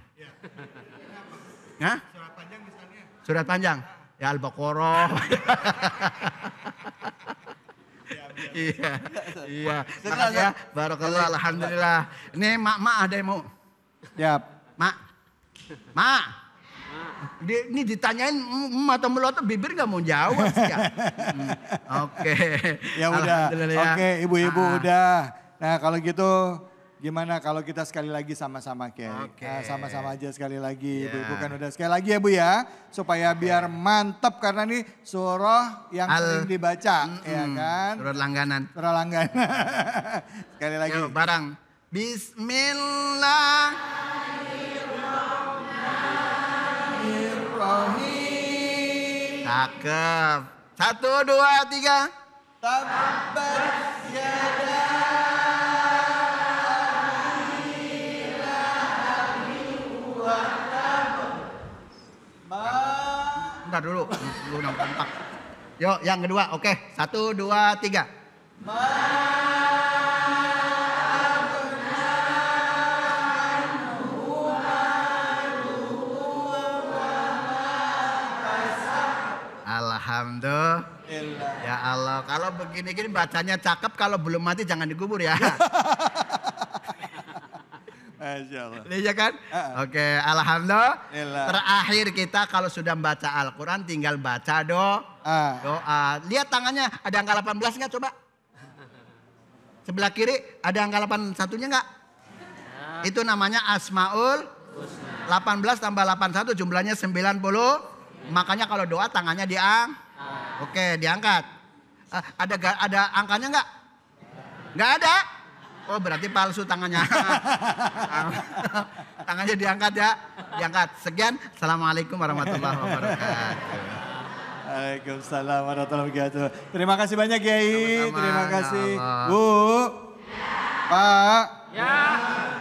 Hah? Surat panjang misalnya. Surat panjang. Ya Al-Baqarah. Iya. Makasih ya. Barakallah, alhamdulillah. Ini mak ada yang mau. Siap. Mak. Ini ditanyain atau melotot bibir gak mau jawab sih ya. Oke. Ya udah. Oke, ibu-ibu udah. Nah kalau gitu gimana kalau kita sekali lagi sama-sama Kiai? Nah, sama-sama aja sekali lagi. Ibu-ibu kan udah sekali lagi ya Bu ya. Supaya biar mantap karena nih surah yang sering dibaca. Ya kan? Surah langganan. Surah langganan. Sekali lagi. Yuk, bareng. Bismillah. Cakep. 1, 2, 3. Tabbat yada. Bentar dulu. Belum nampak. Yuk yang kedua. Oke. 1, 2, 3. Alhamdulillah. Ya Allah, kalau begini-gini bacanya cakep, kalau belum mati jangan dikubur ya. Masya Allah. Iya kan? Oke, alhamdulillah. Terakhir kita kalau sudah baca Al-Quran tinggal baca doa. Lihat tangannya, ada angka 18 nggak coba? Sebelah kiri ada angka 81-nya nggak? Itu namanya Asmaul 18 tambah 81 jumlahnya 90. Makanya kalau doa tangannya Oke, diangkat. Ada angkanya nggak? Nggak ada? Oh berarti palsu tangannya. Tangannya diangkat ya. Diangkat. Sekian. Assalamualaikum warahmatullahi wabarakatuh. Waalaikumsalam warahmatullahi wabarakatuh. Terima kasih banyak Kiai. Terima kasih. Bu. Pak. Ya.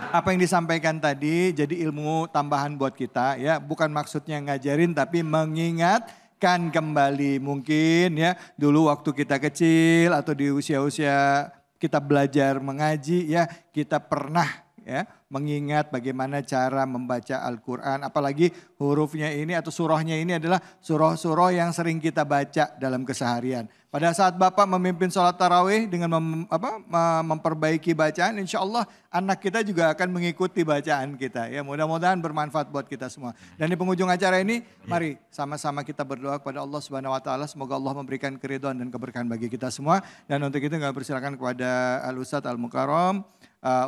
Apa yang disampaikan tadi jadi ilmu tambahan buat kita ya. Bukan maksudnya ngajarin tapi mengingatkan kembali. Mungkin ya dulu waktu kita kecil atau di usia-usia kita belajar mengaji ya. Kita pernah ya mengingat bagaimana cara membaca Al-Quran. Apalagi hurufnya ini atau surahnya ini adalah surah-surah yang sering kita baca dalam keseharian. Pada saat Bapak memimpin sholat tarawih dengan memperbaiki bacaan, insya Allah anak kita juga akan mengikuti bacaan kita. Ya, mudah-mudahan bermanfaat buat kita semua. Dan di penghujung acara ini, mari sama-sama kita berdoa kepada Allah Subhanahu Wa Taala. Semoga Allah memberikan keridhaan dan keberkahan bagi kita semua. Dan untuk itu kami persilakan kepada Al-Ustadz Al-Mukarram,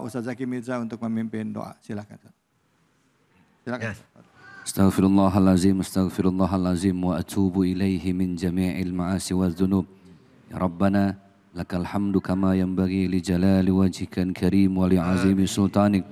Ustadz Zaki Mirza untuk memimpin doa. Silakan. Silakan. Yes. Astaghfirullahalazim, astaghfirullahalazim wa atubu ilaihi min jami'il ma'asi wa dhunub. Ya Rabbana Lakal hamdu kama yanbaghi li jalali wajhikal karim wa li azimi sultanik.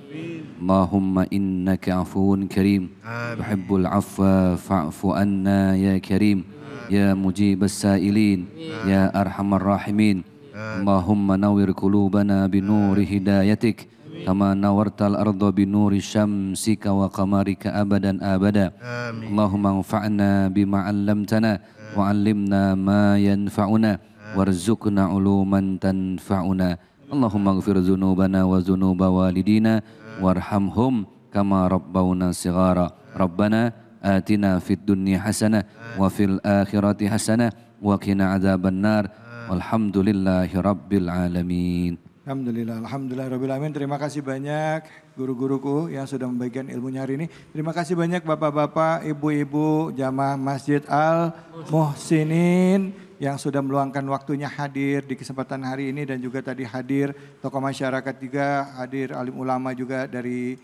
Allahumma innaka afuwun karim. Tuhibbul afwa fa'fu anna ya karim. Ya mujibas sa'ilin. Ya arhamar rahimin. Allahumma nawwir qulubana binuri hidayatik. Kama nawartal arda binuri syamsika wa qamarika abadan abada. Allahumma anfa'na bima 'allamtana wa 'allimna ma yanfa'una. Warzuqna uluman tanfa'una. Allahumma ighfir dzunubana wa dzunuba walidina warhamhum kama rabbawna shighara. Rabbana atina fid dunya hasanah wa fil akhirati hasanah wa qina adzabannar. Walhamdulillahi rabbil alamin. Alhamdulillah rabbil alamin. Terima kasih banyak guru-guruku yang sudah membagikan ilmunya hari ini. Terima kasih banyak bapak-bapak, ibu-ibu jamaah Masjid Al Muhsinin yang sudah meluangkan waktunya hadir di kesempatan hari ini, dan juga tadi hadir tokoh masyarakat juga, hadir alim ulama juga dari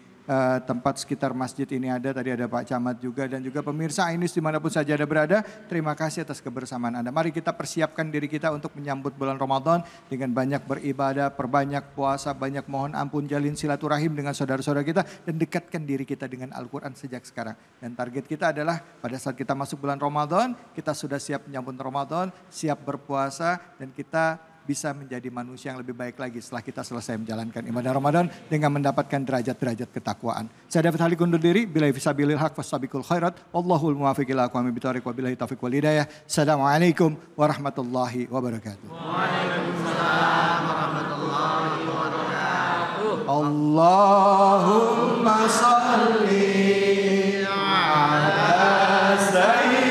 tempat sekitar masjid ini ada. Tadi ada Pak Camat juga, dan juga pemirsa Ainus dimanapun saja Anda berada. Terima kasih atas kebersamaan Anda. Mari kita persiapkan diri kita untuk menyambut bulan Ramadan dengan banyak beribadah, perbanyak puasa, banyak mohon ampun, jalin silaturahim dengan saudara-saudara kita, dan dekatkan diri kita dengan Al-Quran sejak sekarang. Dan target kita adalah pada saat kita masuk bulan Ramadan, kita sudah siap menyambut Ramadan, siap berpuasa, dan kita bisa menjadi manusia yang lebih baik lagi setelah kita selesai menjalankan ibadah Ramadan dengan mendapatkan derajat-derajat ketakwaan. Saya David Halik undur diri. Billahi fisabilil haq fastabiqul khairat. Wallahul muwaffiq ila aqwamit thoriq wa billahi taufiq wal hidayah. Assalamualaikum warahmatullahi wabarakatuh. Waalaikumsalam warahmatullahi wabarakatuh. Allahumma salli ala sayyidina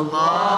Allah